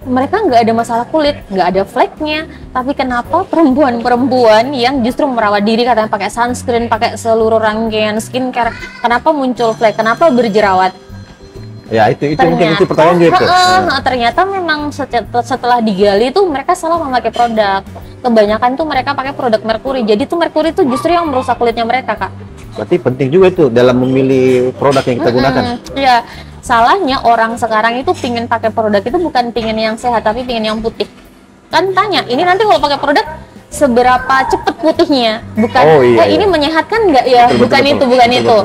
Speaker 2: Mereka nggak ada masalah kulit, nggak ada fleknya, tapi kenapa perempuan-perempuan yang justru merawat diri katanya pakai sunscreen, pakai seluruh rangkaian skincare, kenapa muncul flek, kenapa berjerawat?
Speaker 1: Ya itu mungkin itu pertanyaan gitu.
Speaker 2: Ternyata memang setelah digali tuh mereka salah memakai produk. Kebanyakan tuh mereka pakai produk merkuri. Jadi tuh merkuri tuh justru yang merusak kulitnya mereka Kak.
Speaker 1: Berarti penting juga itu dalam memilih produk yang kita gunakan.
Speaker 2: Iya. Salahnya orang sekarang itu pingin pakai produk itu bukan pingin yang sehat tapi pingin yang putih. Kan tanya, ini nanti kalau pakai produk seberapa cepet putihnya, bukan ini menyehatkan nggak ya, bukan itu.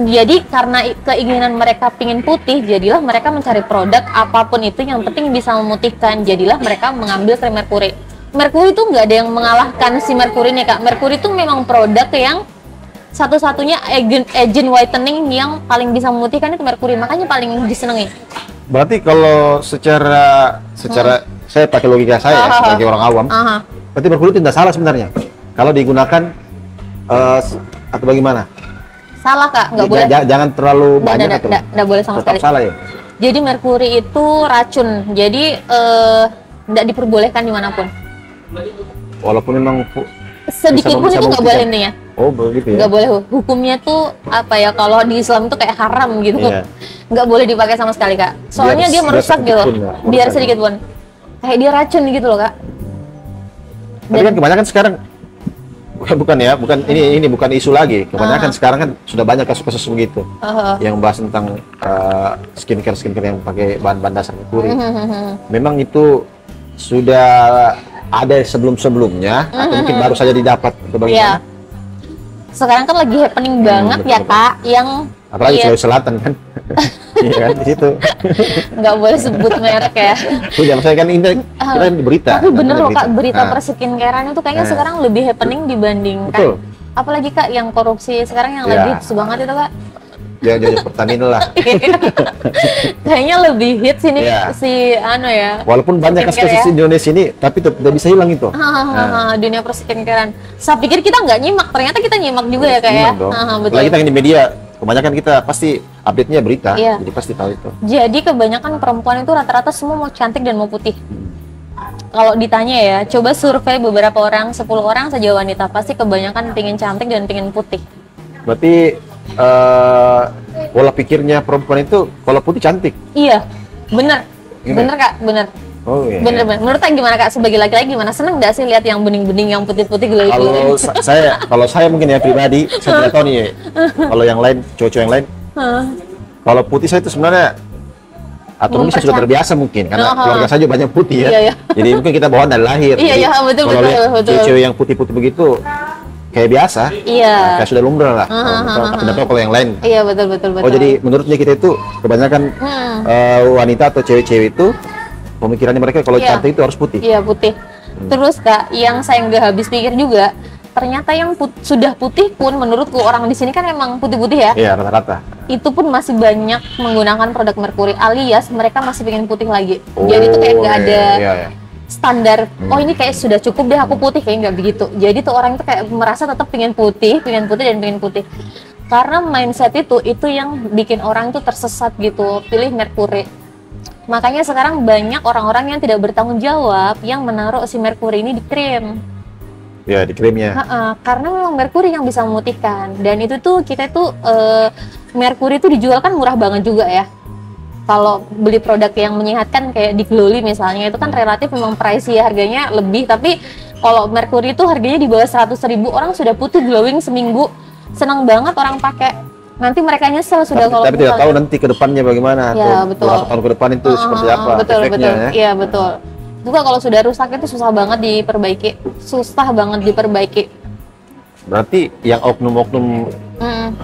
Speaker 2: Jadi karena keinginan mereka pingin putih, jadilah mereka mencari produk apapun itu yang penting bisa memutihkan, jadilah mereka mengambil krim merkuri. Merkuri itu nggak ada yang mengalahkan si merkuri nih Kak. Merkuri itu memang produk yang satu-satunya agent whitening yang paling bisa memutihkan itu merkuri, makanya paling disenangi.
Speaker 1: Berarti kalau secara saya pakai logika saya sebagai orang awam, berarti merkuri itu tidak salah sebenarnya kalau digunakan atau bagaimana?
Speaker 2: Salah Kak, nggak boleh.
Speaker 1: Jangan terlalu banyak atau
Speaker 2: nggak boleh sama sekali.
Speaker 1: Salah ya.
Speaker 2: Jadi merkuri itu racun, jadi nggak diperbolehkan dimanapun.
Speaker 1: Walaupun memang
Speaker 2: sedikit pun itu nggak boleh intinya.
Speaker 1: Oh begitu ya.
Speaker 2: Nggak boleh. Hukumnya tuh apa ya? Kalau di Islam tuh kayak haram gitu. Nggak boleh dipakai sama sekali Kak. Soalnya dia merusak gitu. Biar sedikit pun. Kayak dia racun gitu loh Kak.
Speaker 1: Tapi kan kebanyakan sekarang bukan ini bukan isu lagi. Kebanyakan sekarang kan sudah banyak kasus-kasus begitu yang bahas tentang skincare yang pakai bahan-bahan dasar merkuri. Memang itu sudah ada sebelum-sebelumnya atau mungkin baru saja didapat atau bagaimana? Sekarang
Speaker 2: kan lagi happening banget ya Kak, yang
Speaker 1: apalagi Sulawesi Selatan kan. Iya kan di situ.
Speaker 2: Nggak boleh sebut merek ya.
Speaker 1: Udah, saya kan ini kita di berita.
Speaker 2: Tapi bener loh Kak, berita perskincarean itu kayaknya sekarang lebih happening dibandingkan. Apalagi Kak yang korupsi sekarang yang lagi hits banget itu Kak.
Speaker 1: Ya Pertamina lah.
Speaker 2: Kayaknya lebih hits ini si ya.
Speaker 1: Walaupun banyak kasus di Indonesia ini, tapi tidak bisa hilang itu.
Speaker 2: Dunia perskincarean. Saya pikir kita nggak nyimak, ternyata kita nyimak juga ya Kak ya.
Speaker 1: Betul. Lagi kita di media, kebanyakan kita pasti update-nya berita, jadi pasti tahu itu.
Speaker 2: Jadi kebanyakan perempuan itu rata-rata semua mau cantik dan mau putih. Kalau ditanya ya, coba survei beberapa orang, 10 orang saja wanita, pasti kebanyakan pingin cantik dan pingin putih.
Speaker 1: Berarti pola pikirnya perempuan itu kalau putih cantik.
Speaker 2: Iya, bener. Bener Kak, bener.
Speaker 1: Oh iya.
Speaker 2: Bener. Menurut Kak gimana Kak, sebagai laki-laki gimana? Seneng nggak sih lihat yang bening-bening, yang putih-putih glow-glow?
Speaker 1: Kalau saya mungkin ya pribadi, saya tidak tahu nih. Kalau yang lain, cowok-cowok yang lain, kalau putih saya itu sebenarnya atau mungkin saya sudah terbiasa mungkin karena keluarga saya juga banyak putih ya. Jadi mungkin kita bawaan dari lahir.
Speaker 2: Iya, betul.
Speaker 1: Kalau lihat cewek yang putih-putih begitu kayak biasa, kayak sudah lumrah lah. Tapi tidak tahu kalau yang lain.
Speaker 2: Iya, betul.
Speaker 1: Oh, jadi menurutnya kita itu kebanyakan wanita atau cewek-cewek itu pemikirannya mereka kalau cantik itu harus putih. Iya,
Speaker 2: putih. Terus Kak, yang saya nggak habis pikir juga, ternyata yang sudah putih pun menurutku orang di sini kan emang putih-putih ya.
Speaker 1: Iya, rata-rata.
Speaker 2: itu pun masih banyak menggunakan produk merkuri, alias mereka masih pengen putih lagi. Jadi tuh kayak nggak ada standar, oh ini kayak sudah cukup deh aku putih, kayak nggak begitu. Jadi tuh orang itu kayak merasa tetap pengen putih dan pengen putih. Karena mindset itu yang bikin orang tuh tersesat gitu, pilih merkuri. Makanya sekarang banyak orang-orang yang tidak bertanggung jawab yang menaruh si merkuri ini di krim.
Speaker 1: Ya, di krimnya.
Speaker 2: Karena memang merkuri yang bisa memutihkan, dan itu tuh kita tuh merkuri itu dijual kan murah banget juga ya. Kalau beli produk yang menyehatkan kayak di Glowly misalnya, itu kan relatif memang pricey ya, harganya lebih, tapi kalau merkuri itu harganya di bawah 100.000, orang sudah putih glowing seminggu, senang banget orang pakai. Nanti mereka nyesel sudah kalau
Speaker 1: tapi tidak tahu nanti ke depannya bagaimana,
Speaker 2: ya,
Speaker 1: atau beberapa tahun ke depan itu seperti apa efeknya ya.
Speaker 2: Iya betul. Juga kalau sudah rusak itu susah banget diperbaiki.
Speaker 1: Berarti yang oknum-oknum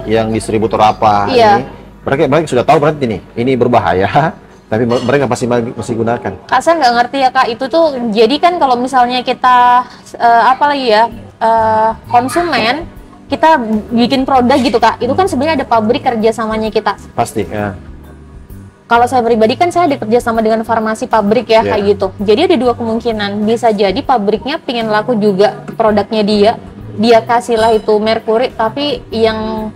Speaker 1: yang distributor apa
Speaker 2: iya.
Speaker 1: ini, mereka sudah tahu berarti ini berbahaya, tapi mereka masih gunakan.
Speaker 2: Kak, saya nggak ngerti ya Kak, itu tuh jadi kan kalau misalnya kita konsumen, kita bikin produk gitu Kak, itu kan sebenarnya ada pabrik kerjasamanya kita.
Speaker 1: Pasti ya.
Speaker 2: Kalau saya pribadi kan saya ada kerjasama dengan farmasi pabrik ya, kayak gitu. Jadi ada dua kemungkinan, bisa jadi pabriknya pengen laku juga produknya dia kasihlah itu merkuri, tapi yang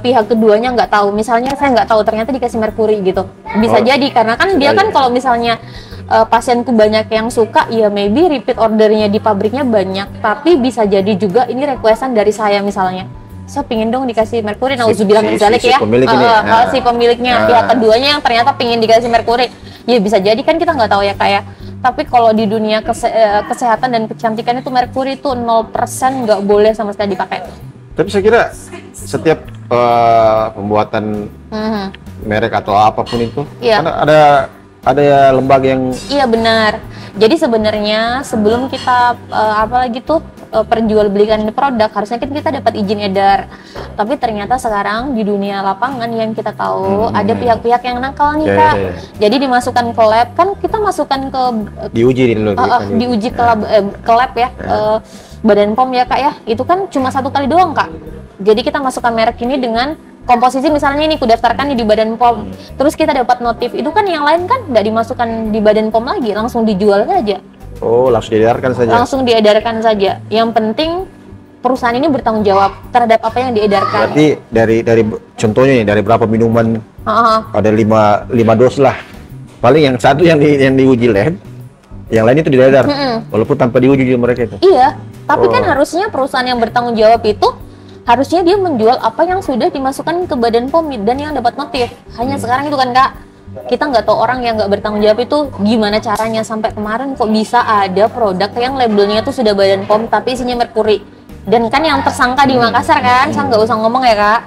Speaker 2: pihak keduanya nggak tahu. Misalnya saya nggak tahu, ternyata dikasih merkuri gitu. Bisa jadi karena kan dia kan kalau misalnya pasienku banyak yang suka, ya maybe repeat ordernya di pabriknya banyak. Tapi bisa jadi juga ini requestan dari saya misalnya. So pingin dong dikasih merkuri, nauzubillah min dzalik ya. Si pemiliknya pihak keduanya yang ternyata pingin dikasih merkuri. Ya bisa jadi kan, kita nggak tahu ya kayak. Tapi kalau di dunia kesehatan dan kecantikan itu merkuri itu 0% nggak boleh sama sekali dipakai.
Speaker 1: Tapi saya kira setiap pembuatan merek atau apapun itu, karena ada lembaga yang. Iya
Speaker 2: benar. Jadi sebenarnya sebelum kita perjualbelikan produk, harusnya kita dapat izin edar. Tapi ternyata sekarang di dunia lapangan yang kita tahu ada pihak-pihak yang nakal nih Kak. Jadi dimasukkan ke lab, kan kita masukkan ke
Speaker 1: diuji dulu.
Speaker 2: Diuji ke lab ya. Badan POM ya Kak ya. Itu kan cuma 1 kali doang Kak. Jadi kita masukkan merek ini dengan komposisi misalnya ini kudaftarkan di Badan POM. Terus kita dapat notif. Itu kan yang lain kan nggak dimasukkan di Badan POM lagi, langsung dijual saja.
Speaker 1: Oh, langsung diedarkan saja.
Speaker 2: Langsung diedarkan saja. Yang penting perusahaan ini bertanggung jawab terhadap apa yang diedarkan.
Speaker 1: Berarti dari contohnya nih, dari berapa minuman ada 5 dos lah. Paling yang satu yang diuji lab, yang lain itu diedar. Walaupun tanpa diuji di mereka itu.
Speaker 2: Iya, tapi kan harusnya perusahaan yang bertanggung jawab itu harusnya dia menjual apa yang sudah dimasukkan ke Badan POM dan yang dapat notif. Hanya sekarang itu kan Kak, kita nggak tahu orang yang nggak bertanggung jawab itu gimana caranya. Sampai kemarin kok bisa ada produk yang labelnya tuh sudah Badan POM tapi isinya merkuri. Dan kan yang tersangka di Makassar kan, saya nggak usah ngomong ya Kak.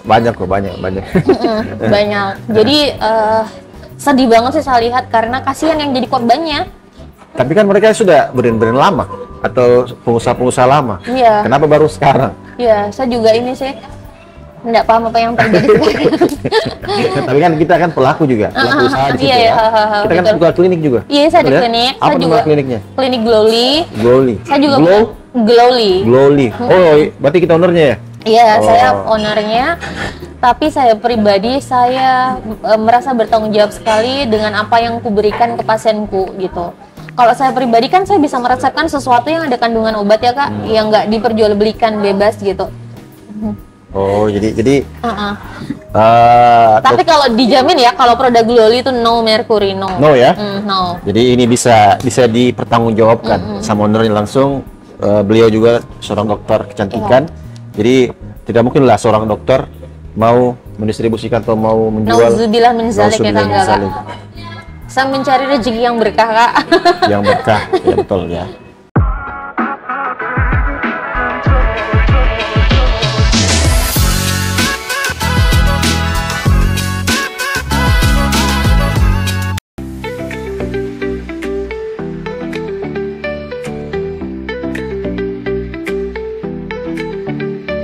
Speaker 1: Banyak.
Speaker 2: Banyak. Jadi sedih banget sih saya lihat, karena kasihan yang jadi korbannya.
Speaker 1: Tapi kan mereka sudah brand-brand lama atau pengusaha-pengusaha lama.
Speaker 2: Iya.
Speaker 1: Kenapa baru sekarang?
Speaker 2: Iya, saya juga ini sih nggak paham apa yang terjadi.
Speaker 1: Tapi kan kita kan pelaku juga, pelaku usaha di situ ya. Kita kan buka klinik juga.
Speaker 2: Iya, saya di klinik.
Speaker 1: Apa nama kliniknya?
Speaker 2: Klinik Glowly.
Speaker 1: Saya
Speaker 2: juga Glowly.
Speaker 1: Oh, berarti kita ownernya ya?
Speaker 2: Iya, saya ownernya. Tapi saya pribadi, saya merasa bertanggung jawab sekali dengan apa yang kuberikan ke pasienku gitu. Kalau saya pribadi kan saya bisa meresepkan sesuatu yang ada kandungan obat ya Kak, yang nggak diperjualbelikan bebas gitu.
Speaker 1: Oh, jadi
Speaker 2: tapi kalau dijamin ya, kalau produk Glowly itu no mercury, no.
Speaker 1: No ya?
Speaker 2: No.
Speaker 1: Jadi ini bisa dipertanggungjawabkan sama ownernya langsung. Beliau juga seorang dokter kecantikan. Jadi tidak mungkin lah seorang dokter mau mendistribusikan atau mau menjual.
Speaker 2: Nauzubillah min dzalik ya Kak. Saya mencari rezeki yang berkah Kak.
Speaker 1: Yang berkah, ya betul ya.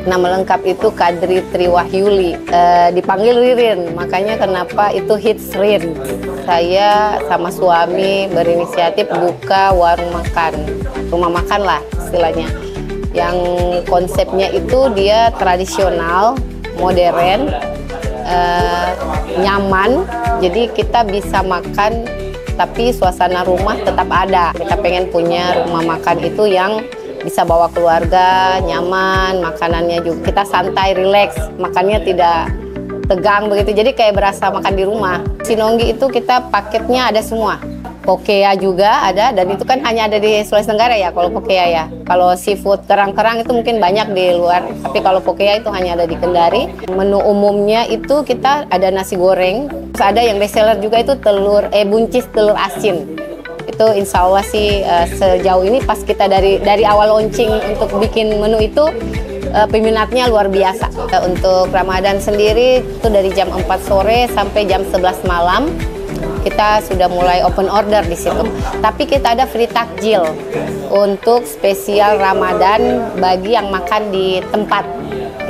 Speaker 4: Nama lengkap itu Kadri Triwahyuli, dipanggil Ririn, makanya kenapa itu hits Rin. Saya sama suami berinisiatif buka warung makan, rumah makan lah istilahnya. Yang konsepnya itu dia tradisional, modern, nyaman, jadi kita bisa makan tapi suasana rumah tetap ada. Kita pengen punya rumah makan itu yang bisa bawa keluarga, nyaman, makanannya juga kita santai, rileks, makannya tidak tegang begitu, jadi kayak berasa makan di rumah. Sinonggi itu kita paketnya ada semua. Pokea juga ada, dan itu kan hanya ada di Sulawesi Tenggara ya kalau pokea ya. Kalau seafood kerang-kerang itu mungkin banyak di luar, tapi kalau pokea itu hanya ada di Kendari. Menu umumnya itu kita ada nasi goreng, terus ada yang best seller juga itu buncis telur asin. Itu insya Allah sih sejauh ini pas kita dari awal launching untuk bikin menu itu peminatnya luar biasa. Untuk Ramadan sendiri itu dari jam 4 sore sampai jam 11 malam. Kita sudah mulai open order di situ. Tapi kita ada free takjil untuk spesial Ramadan bagi yang makan di tempat.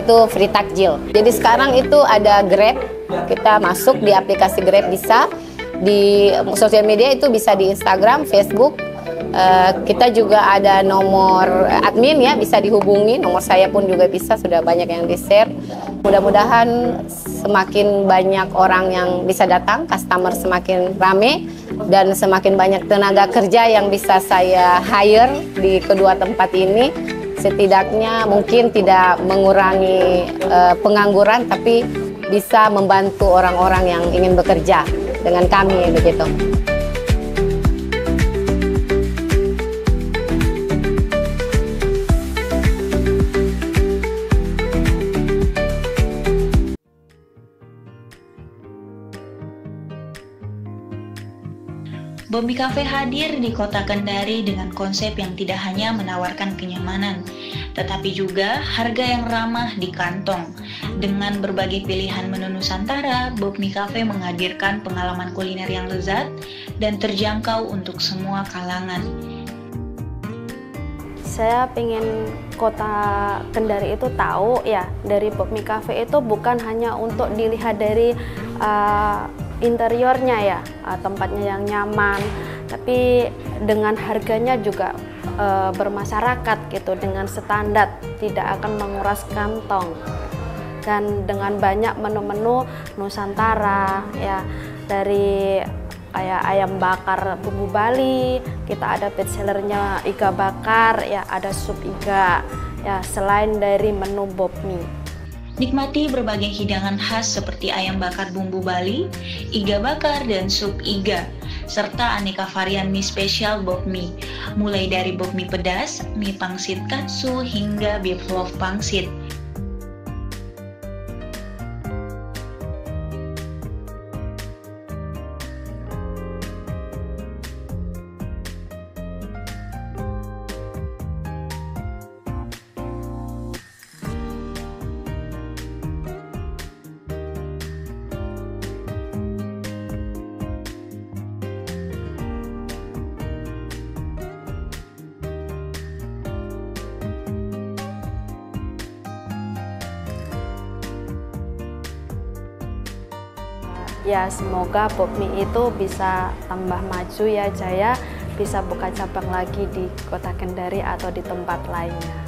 Speaker 4: Itu free takjil. Jadi sekarang itu ada Grab. Kita masuk di aplikasi Grab bisa. Di sosial media itu bisa di Instagram, Facebook. Kita juga ada nomor admin ya, bisa dihubungi. Nomor saya pun juga bisa, sudah banyak yang di-share. Mudah-mudahan semakin banyak orang yang bisa datang, customer semakin rame, dan semakin banyak tenaga kerja yang bisa saya hire di kedua tempat ini. Setidaknya mungkin tidak mengurangi pengangguran, tapi bisa membantu orang-orang yang ingin bekerja dengan kami begitu.
Speaker 5: Bob Mie Cafe hadir di kota Kendari dengan konsep yang tidak hanya menawarkan kenyamanan, tetapi juga harga yang ramah di kantong. Dengan berbagai pilihan menu Nusantara, Bob Mie Cafe menghadirkan pengalaman kuliner yang lezat dan terjangkau untuk semua kalangan.
Speaker 3: Saya pengen kota Kendari itu tahu ya, dari Bob Mie Cafe itu bukan hanya untuk dilihat dari interiornya ya, tempatnya yang nyaman, tapi dengan harganya juga bermasyarakat gitu, dengan standar, tidak akan menguras kantong. Dan dengan banyak menu-menu Nusantara ya, dari kayak ayam bakar bumbu Bali, kita ada best sellernya iga bakar ya, ada sup iga ya, selain dari menu Bob Mie.
Speaker 5: Nikmati berbagai hidangan khas seperti ayam bakar bumbu Bali, iga bakar, dan sup iga, serta aneka varian mie spesial Bob Mie, mulai dari Bob Mie pedas, mie pangsit katsu, hingga beef loaf pangsit.
Speaker 3: Ya, semoga Bob Mie itu bisa tambah maju ya, Jaya, bisa buka cabang lagi di kota Kendari atau di tempat lainnya.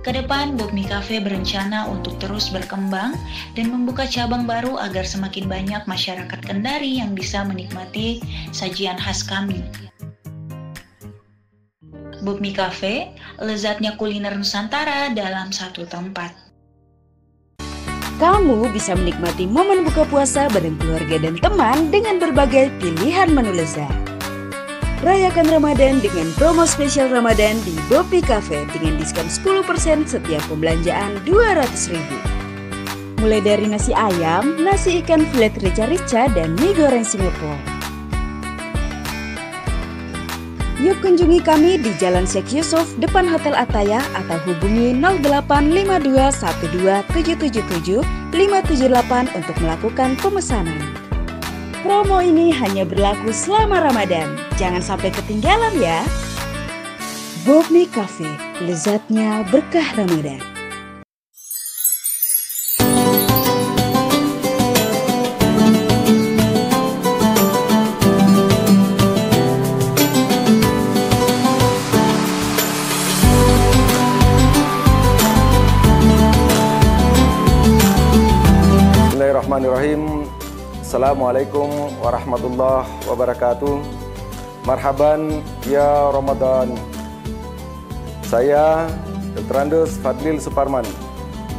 Speaker 5: Kedepan, Bob Mie Cafe berencana untuk terus berkembang dan membuka cabang baru agar semakin banyak masyarakat Kendari yang bisa menikmati sajian khas kami. Bob Mie Cafe, lezatnya kuliner Nusantara dalam satu tempat.
Speaker 6: Kamu bisa menikmati momen buka puasa bareng keluarga dan teman dengan berbagai pilihan menu lezat. Rayakan Ramadan dengan promo spesial Ramadan di Bob Mie Cafe dengan diskon 10% setiap pembelanjaan Rp200.000. Mulai dari nasi ayam, nasi ikan filet rica-rica, dan mie goreng Singapura. Yuk kunjungi kami di Jalan Syekh Yusuf depan Hotel Ataya atau hubungi 0852-12777-578 untuk melakukan pemesanan. Promo ini hanya berlaku selama Ramadan, jangan sampai ketinggalan ya. Bob Mie Cafe, lezatnya berkah Ramadan.
Speaker 7: Bismillahirrahmanirrahim. Assalamualaikum warahmatullahi wabarakatuh. Marhaban ya Ramadan. Saya Dr. Andes Fadlil Suparman,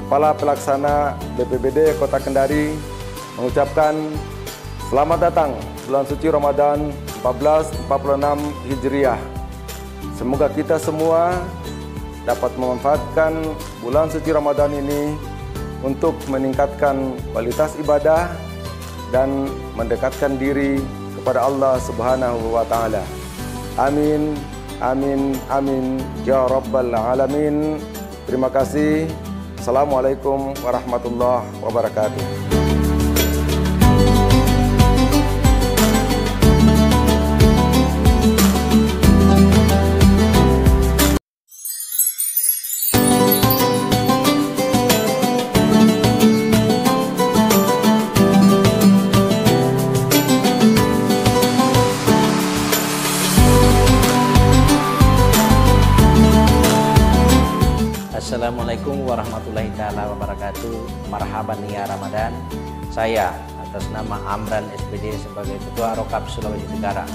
Speaker 7: Kepala Pelaksana BPBD Kota Kendari, mengucapkan selamat datang bulan suci Ramadan 1446 Hijriah. Semoga kita semua dapat memanfaatkan bulan suci Ramadan ini untuk meningkatkan kualitas ibadah dan mendekatkan diri kepada Allah Subhanahu wa Ta'ala. Amin, amin, amin ya Rabbal Alamin. Terima kasih. Assalamualaikum warahmatullahi wabarakatuh.
Speaker 8: Assalamualaikum warahmatullahi taala wabarakatuh. Marhaban ya Ramadan. Saya atas nama Amran SPD sebagai Ketua Rokap Sulawesi Tenggara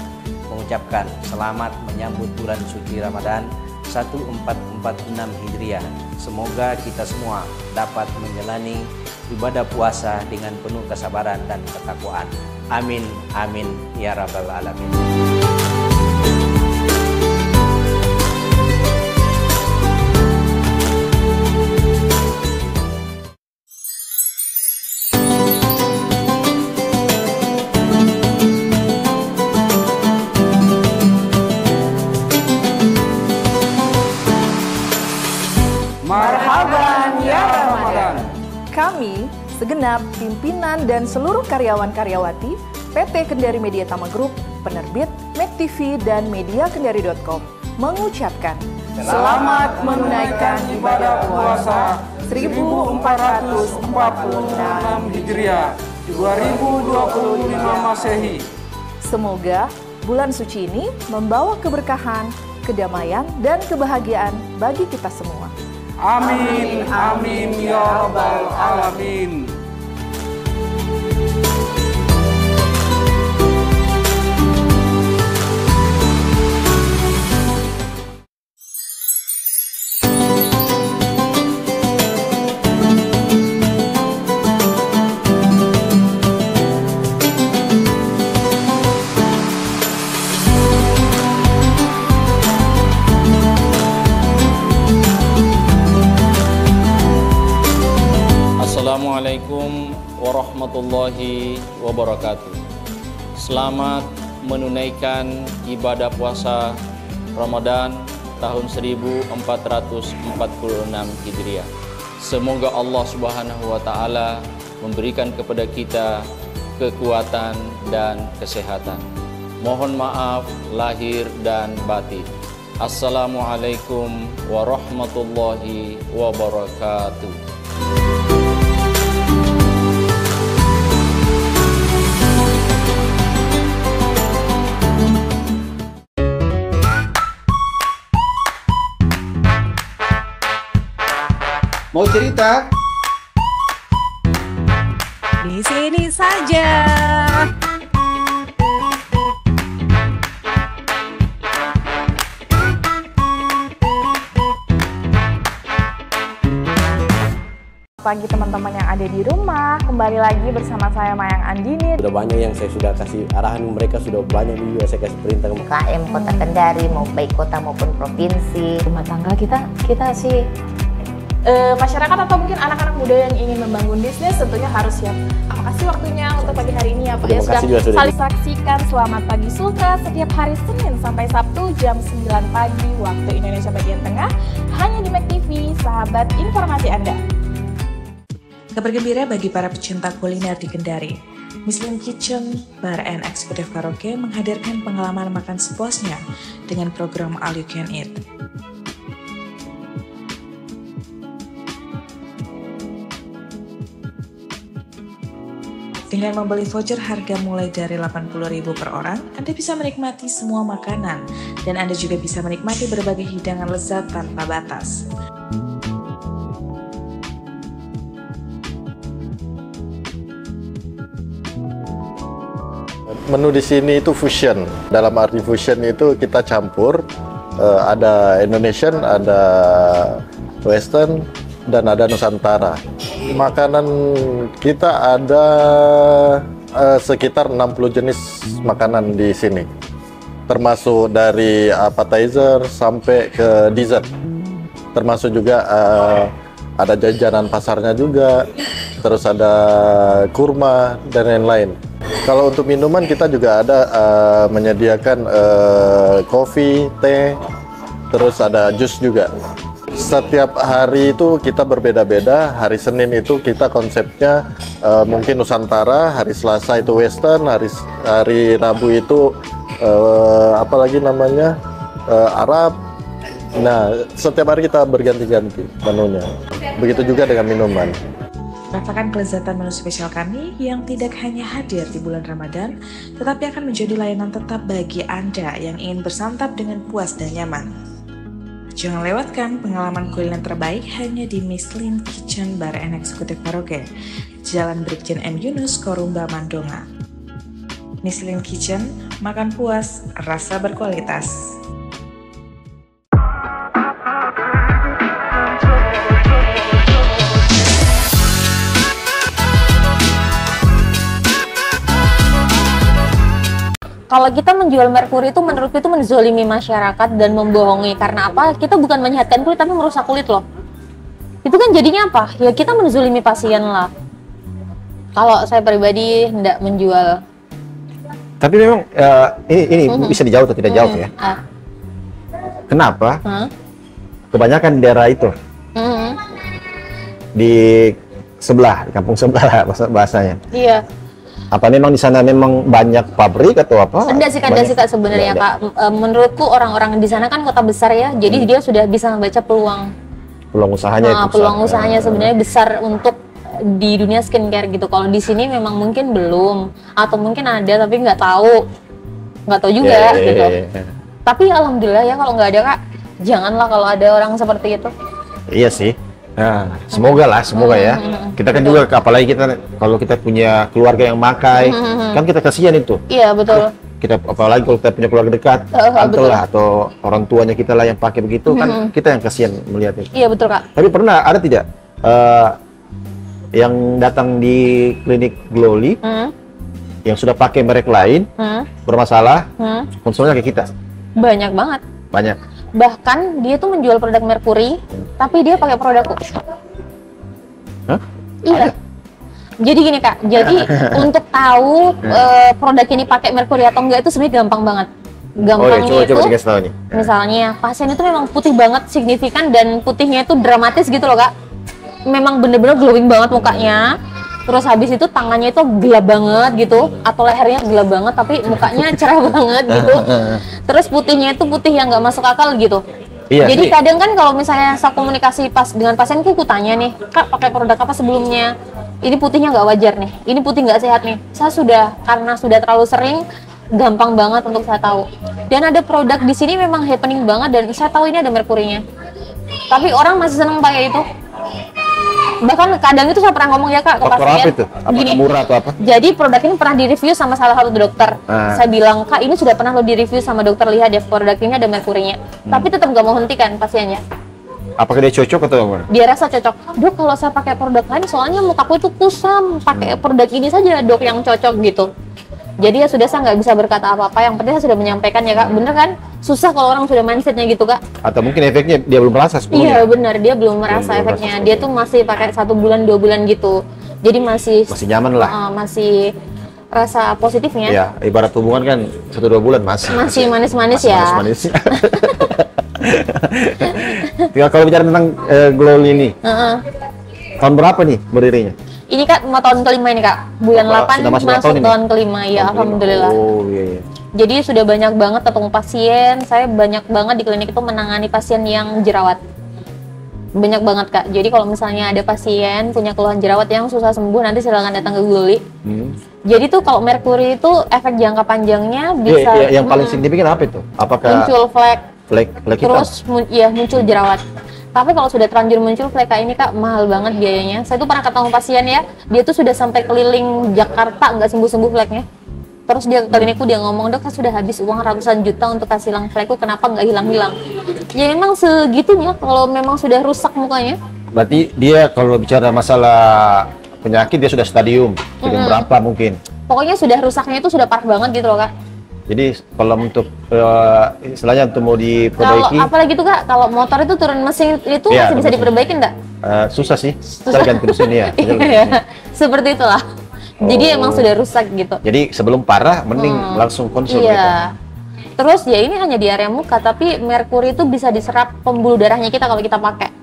Speaker 8: mengucapkan selamat menyambut bulan suci Ramadan 1446 Hijriah. Semoga kita semua dapat menjalani ibadah puasa dengan penuh kesabaran dan ketakwaan. Amin, amin ya Rabbal Alamin.
Speaker 9: Marhaban ya Ramadan. Kami, segenap pimpinan dan seluruh karyawan-karyawati PT Kendari Media Tama Group, penerbit MedTV dan mediakendari.com mengucapkan selamat menunaikan ibadah puasa 1446 Hijriah 2025 Masehi. Semoga bulan suci ini membawa keberkahan, kedamaian, dan kebahagiaan bagi kita semua. Amin, amin ya Rabbal Alamin.
Speaker 10: Assalamualaikum warahmatullahi wabarakatuh. Selamat menunaikan ibadah puasa Ramadan tahun 1446 Hijriah. Semoga Allah Subhanahu wa Ta'ala memberikan kepada kita kekuatan dan kesehatan. Mohon maaf lahir dan batin. Assalamualaikum warahmatullahi wabarakatuh.
Speaker 1: Mau cerita?
Speaker 9: Di sini saja. Pagi teman-teman yang ada di rumah, kembali lagi bersama saya Mayang Andini.
Speaker 11: Sudah banyak yang saya sudah kasih arahan, mereka sudah banyak juga saya kasih perintah.
Speaker 4: KM Kota Kendari, mau baik kota maupun provinsi.
Speaker 2: Rumah tangga kita sih masyarakat atau mungkin anak-anak muda yang ingin membangun bisnis tentunya harus siap. Terima kasih waktunya untuk pagi hari ini ya Pak. Ya sudah saling saksikan Selamat Pagi Sultra setiap hari Senin sampai Sabtu jam 9 pagi waktu Indonesia bagian tengah hanya di MedTV, sahabat informasi Anda.
Speaker 12: Kabar gembira bagi para pecinta kuliner di Kendari. Muslim Kitchen Bar and Executive Karaoke menghadirkan pengalaman makan sepuasnya dengan program All You Can Eat. Dengan membeli voucher harga mulai dari Rp80.000 per orang, Anda bisa menikmati semua makanan dan Anda juga bisa menikmati berbagai hidangan lezat tanpa batas.
Speaker 13: menu di sini itu fusion. Dalam arti fusion itu kita campur, ada Indonesian, ada Western, dan ada Nusantara. Makanan kita ada sekitar 60 jenis makanan di sini, termasuk dari appetizer sampai ke dessert. Termasuk juga ada jajanan pasarnya juga, terus ada kurma dan lain-lain. Kalau untuk minuman kita juga ada menyediakan kopi, teh, terus ada jus juga. Setiap hari itu kita berbeda-beda. Hari Senin itu kita konsepnya mungkin Nusantara, hari Selasa itu Western, hari Rabu itu apalagi namanya Arab. Nah, setiap hari kita berganti-ganti menunya. Begitu juga dengan minuman.
Speaker 12: Rasakan kelezatan menu spesial kami yang tidak hanya hadir di bulan Ramadan, tetapi akan menjadi layanan tetap bagi Anda yang ingin bersantap dengan puas dan nyaman. Jangan lewatkan pengalaman kuliner terbaik hanya di Michelin Kitchen Bar and Executive Karaoke, Jalan Brigjen M. Yunus, Korumba, Mandonga. Michelin Kitchen, makan puas, rasa berkualitas.
Speaker 2: Kalau kita menjual merkuri itu menurutku itu menzolimi masyarakat dan membohongi. Karena apa? Kita bukan menyehatkan kulit tapi merusak kulit loh. Itu kan jadinya apa? Ya kita menzolimi pasien lah. Kalau saya pribadi hendak menjual.
Speaker 1: Tapi memang ini bisa dijawab atau tidak jawab ya? Kenapa? Kebanyakan di daerah itu di sebelah, di kampung sebelah bahasanya.
Speaker 2: Iya.
Speaker 1: Apa memang di sana memang banyak pabrik atau apa?
Speaker 2: Enggak sih Kak sebenarnya Kak. Menurutku orang-orang di sana kan kota besar ya, jadi dia sudah bisa membaca peluang
Speaker 1: usahanya.
Speaker 2: Peluang usahanya sebenarnya besar untuk di dunia skincare gitu. Kalau di sini memang mungkin belum, atau mungkin ada tapi nggak tahu juga gitu. Tapi alhamdulillah ya kalau nggak ada Kak, janganlah kalau ada orang seperti itu.
Speaker 1: Iya sih. Nah, semoga ya. Kita kan juga, apalagi kita kalau kita punya keluarga yang makai, kan kita kasihan itu.
Speaker 2: Iya betul.
Speaker 1: Kita apalagi kalau kita punya keluarga dekat, tante lah atau orang tuanya kita lah yang pakai begitu, kan kita yang kasihan melihat itu.
Speaker 2: Iya betul Kak.
Speaker 1: Tapi pernah ada tidak yang datang di klinik Glowly yang sudah pakai merek lain bermasalah, konsulnya ke kita?
Speaker 2: Banyak banget.
Speaker 1: Banyak.
Speaker 2: Bahkan dia tuh menjual produk merkuri, tapi dia pakai produkku.
Speaker 1: Hah?
Speaker 2: Iya. Jadi gini Kak, jadi untuk tahu produk ini pakai merkuri atau enggak itu sebenarnya gampang banget. Gampangnya
Speaker 1: coba dikasih tahu nih.
Speaker 2: Misalnya pasien itu memang putih banget, signifikan, dan putihnya itu dramatis gitu loh Kak. Memang bener-bener glowing banget mukanya. Terus habis itu tangannya itu gelap banget gitu, atau lehernya gelap banget tapi mukanya cerah banget gitu. Terus putihnya itu putih yang nggak masuk akal gitu.
Speaker 1: Iya,
Speaker 2: jadi kadang kan kalau misalnya saya komunikasi dengan pasien, aku tanya nih, Kak pakai produk apa sebelumnya? Ini putihnya nggak wajar nih, ini putih nggak sehat nih. Karena sudah terlalu sering, gampang banget untuk saya tahu. Dan ada produk di sini memang happening banget dan saya tahu ini ada merkurinya. Tapi orang masih seneng pakai itu. Bahkan kadang itu saya pernah ngomong ya Kak ke pasien,
Speaker 1: itu? Apa
Speaker 2: gini,
Speaker 1: murah atau apa?
Speaker 2: jadi produk ini pernah direview sama salah satu dokter. Saya bilang, Kak ini sudah pernah lo direview sama dokter, lihat ya produk ini ada merkurinya. Tapi tetap gak mau hentikan pasiennya.
Speaker 1: Apakah dia cocok atau apa?
Speaker 2: Dia rasa cocok. Dok kalau saya pakai produk lain soalnya mukaku itu kusam, pakai produk ini saja dok yang cocok gitu. Jadi ya sudah, saya nggak bisa berkata apa-apa, yang penting saya sudah menyampaikan ya Kak, bener kan? Susah kalau orang sudah mindsetnya gitu Kak.
Speaker 1: Atau mungkin efeknya dia belum merasa sebelumnya.
Speaker 2: Iya benar, dia belum merasa efeknya. Dia tuh masih pakai 1 bulan 2 bulan gitu. Jadi masih
Speaker 1: nyaman lah.
Speaker 2: Masih rasa positifnya.
Speaker 1: Iya, ibarat hubungan kan 1-2 bulan masih
Speaker 2: manis-manis ya.
Speaker 1: Manis-manis. Kalau bicara tentang Glowly ini, tahun berapa nih berdirinya?
Speaker 2: Ini Kak mau tahun kelima ini Kak, bulan 8 masuk tahun kelima ya, alhamdulillah.
Speaker 1: Oh iya.
Speaker 2: Jadi sudah banyak banget ketemu pasien, saya banyak banget di klinik itu menangani pasien yang jerawat. Banyak banget Kak, jadi kalau misalnya ada pasien punya keluhan jerawat yang susah sembuh, nanti silakan datang ke Glowly. Jadi tuh kalau merkuri itu efek jangka panjangnya bisa...
Speaker 1: yang paling signifikan apa itu? Apakah
Speaker 2: muncul flek
Speaker 1: terus
Speaker 2: muncul jerawat. Tapi kalau sudah terlanjur muncul flek ini Kak, mahal banget biayanya. Saya tuh pernah ketemu pasien ya, dia tuh sudah sampai keliling Jakarta nggak sembuh-sembuh fleknya. Terus dia ke klinikku, dia ngomong, "Dok, saya sudah habis uang ratusan juta untuk kasih hilang flekku, kenapa nggak hilang-hilang?" Ya emang segitunya kalau memang sudah rusak mukanya.
Speaker 1: Berarti dia kalau bicara masalah penyakit dia sudah stadium berapa mungkin?
Speaker 2: Pokoknya sudah rusaknya itu sudah parah banget gitu loh, Kak.
Speaker 1: Jadi kalau untuk istilahnya untuk mau diperbaiki,
Speaker 2: Kalau apalagi tuh, Kak, kalau motor itu turun mesin itu
Speaker 1: ya,
Speaker 2: masih bisa diperbaiki enggak?
Speaker 1: susah sih. Saya ganti mesin ya.
Speaker 2: Iya, seperti itulah. Jadi emang sudah rusak gitu.
Speaker 1: Jadi sebelum parah, mending langsung konsul gitu.
Speaker 2: Iya. Terus ya ini hanya di area muka, tapi merkuri itu bisa diserap pembuluh darahnya kita kalau kita pakai.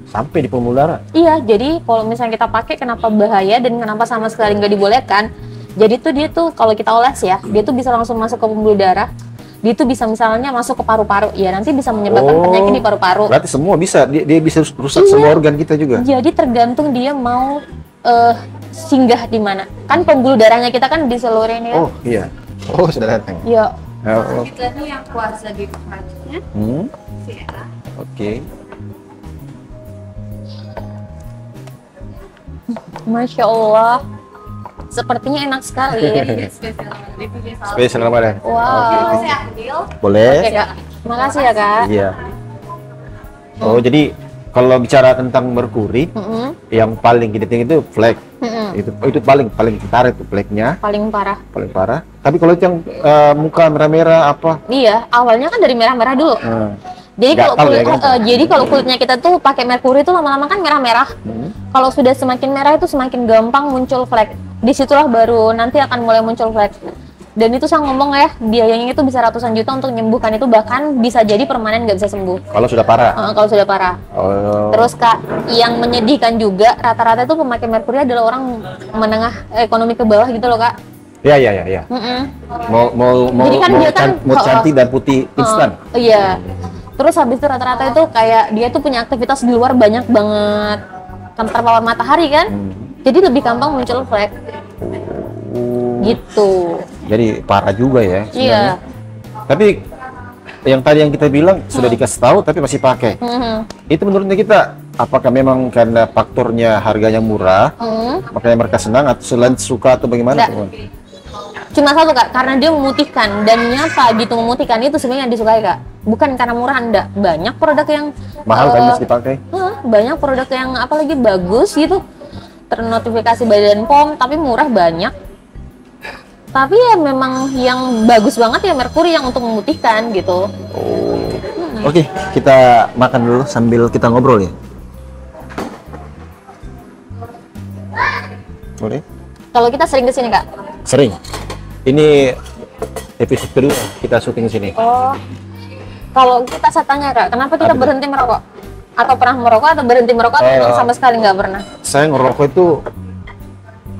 Speaker 1: Sampai di pembuluh darah?
Speaker 2: Iya, jadi kalau misalnya kita pakai, kenapa bahaya dan kenapa sama sekali nggak dibolehkan? Jadi tuh dia tuh kalau kita oles ya, dia tuh bisa langsung masuk ke pembuluh darah. Dia tuh bisa misalnya masuk ke paru-paru, ya nanti bisa menyebabkan penyakit di paru-paru.
Speaker 1: Berarti semua bisa, dia bisa rusak semua organ kita juga.
Speaker 2: Jadi tergantung dia mau singgah di mana. Kan pembuluh darahnya kita kan di seluruh ini ya.
Speaker 1: Oh iya. Oh sudah datang.
Speaker 2: Iya.
Speaker 1: Oh.
Speaker 3: Kita ini yang kuasa di Prancisnya.
Speaker 1: Oke.
Speaker 2: Masya Allah. Sepertinya enak sekali.
Speaker 1: Spesial Ramadan.
Speaker 2: Wow.
Speaker 3: Saya ambil.
Speaker 1: Boleh.
Speaker 2: Oke, Kak. Makasih ya, Kak.
Speaker 1: Iya. Oh jadi kalau bicara tentang merkuri, yang paling penting itu flek. Itu paling ketara itu fleknya.
Speaker 2: Paling parah.
Speaker 1: Paling parah. Tapi kalau itu yang muka merah-merah apa?
Speaker 2: Iya, awalnya kan dari merah-merah dulu. Jadi kalau kulit, jadi kalau kulitnya kita tuh pakai merkuri itu lama-lama kan merah-merah. Kalau sudah semakin merah itu semakin gampang muncul flek. Disitulah baru nanti akan mulai muncul flek. Dan itu saya ngomong ya, biayanya itu bisa ratusan juta untuk menyembuhkan itu, bahkan bisa jadi permanen nggak bisa sembuh.
Speaker 1: Kalau sudah parah?
Speaker 2: Kalau sudah parah.
Speaker 1: Oh.
Speaker 2: Terus Kak, yang menyedihkan juga rata-rata itu pemakai merkuri adalah orang menengah ekonomi ke bawah gitu loh, Kak.
Speaker 1: Iya. Mau cantik dan putih instan.
Speaker 2: Iya. Terus habis itu rata-rata itu kayak dia tuh punya aktivitas di luar banyak banget, kan terpapar matahari kan, jadi lebih gampang muncul flek. Gitu.
Speaker 1: Jadi parah juga ya.
Speaker 2: Iya.
Speaker 1: Tapi yang tadi yang kita bilang sudah dikasih tahu tapi masih pakai. Itu menurutnya kita apakah memang karena faktornya harganya murah, makanya mereka senang atau selain suka atau bagaimana?
Speaker 2: Cuma satu Kak, karena dia memutihkan dan nyata gitu, memutihkan itu sebenarnya yang disukai Kak. Bukan karena murah, enggak. Banyak produk yang
Speaker 1: mahal kan harus dipakai.
Speaker 2: Banyak produk yang apalagi bagus gitu, ternotifikasi Badan POM, tapi murah banyak. Tapi ya memang yang bagus banget ya merkuri yang untuk memutihkan gitu.
Speaker 1: Oke, kita makan dulu sambil kita ngobrol ya. Boleh?
Speaker 2: Kalau kita sering kesini Kak?
Speaker 1: Sering. Ini episode kedua kita syuting di sini.
Speaker 2: Oh, kalau kita saya tanya Kak, kenapa kita berhenti merokok? Atau pernah merokok atau berhenti merokok atau memang sama sekali nggak pernah?
Speaker 1: Saya ngerokok itu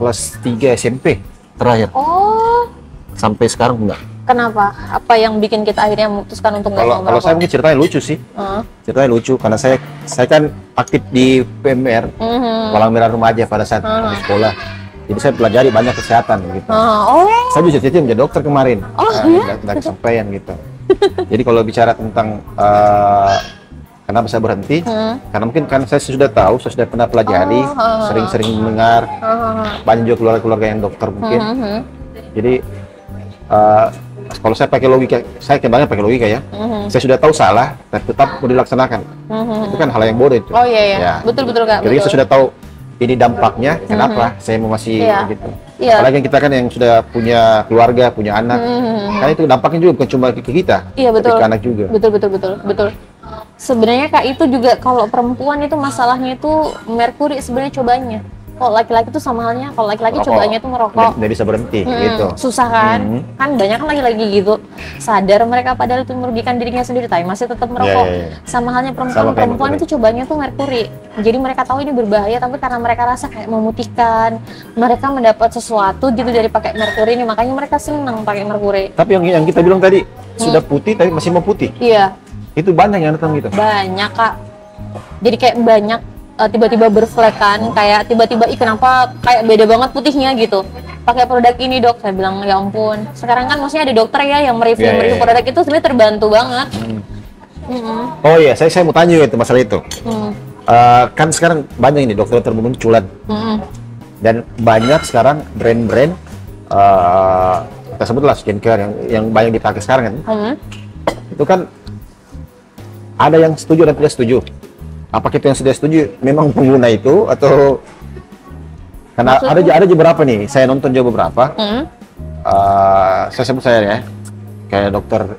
Speaker 1: kelas 3 SMP terakhir.
Speaker 2: Oh.
Speaker 1: Sampai sekarang enggak.
Speaker 2: Kenapa? Apa yang bikin kita akhirnya memutuskan untuk nggak mau merokok?
Speaker 1: Kalau saya mungkin ceritanya lucu sih. Ceritanya lucu karena saya kan aktif di PMR, Palang Merah Remaja pada saat di sekolah. Jadi saya pelajari banyak kesehatan gitu. Saya bisa jadi menjadi dokter kemarin. Dari kesampaian gitu. Jadi kalau bicara tentang kenapa saya berhenti, karena mungkin kan saya sudah tahu, saya sudah pernah pelajari, sering-sering mendengar, banyak juga keluarga-keluarga yang dokter mungkin. Jadi kalau saya pakai logika, saya banyak pakai logika ya. Saya sudah tahu salah, tapi tetap mau dilaksanakan. Itu kan hal yang bodoh itu.
Speaker 2: Oh iya. Betul Kak.
Speaker 1: Jadi saya sudah tahu ini dampaknya, kenapa saya mau masih gitu. Apalagi kita kan yang sudah punya keluarga, punya anak, kan itu dampaknya juga bukan cuma ke kita,
Speaker 2: betul.
Speaker 1: ke anak juga.
Speaker 2: Betul. Sebenarnya Kak itu juga kalau perempuan itu masalahnya itu merkuri sebenarnya cobanya. Kalau laki-laki itu sama halnya, kalau laki-laki cobanya itu merokok.
Speaker 1: Nggak bisa berhenti gitu.
Speaker 2: Susah kan? Kan banyak kan laki-laki gitu. Sadar mereka padahal itu merugikan dirinya sendiri, tapi masih tetap merokok. Sama halnya perempuan itu cobanya tuh merkuri. Jadi mereka tahu ini berbahaya, tapi karena mereka rasa kayak memutihkan, mereka mendapat sesuatu gitu dari pakai merkuri ini, makanya mereka senang pakai merkuri.
Speaker 1: Tapi yang kita bilang tadi sudah putih tapi masih mau putih.
Speaker 2: Iya.
Speaker 1: Itu banyak yang datang gitu.
Speaker 2: Banyak Kak. Jadi kayak banyak tiba-tiba berflek kan, kayak tiba-tiba kenapa kayak beda banget putihnya gitu. Pakai produk ini Dok, saya bilang ya ampun. Sekarang kan maksudnya ada dokter ya yang mereview produk itu sebenarnya terbantu banget.
Speaker 1: Oh iya, saya mau tanya itu masalah itu. Kan sekarang banyak ini dokter bermunculan. Dan banyak sekarang brand-brand kita sebutlah skincare yang banyak dipakai sekarang kan. Itu kan ada yang setuju dan tidak setuju. Apakah itu yang sudah setuju memang pengguna itu atau karena ada beberapa nih, saya nonton juga beberapa. Saya sebut saya ya, kayak dokter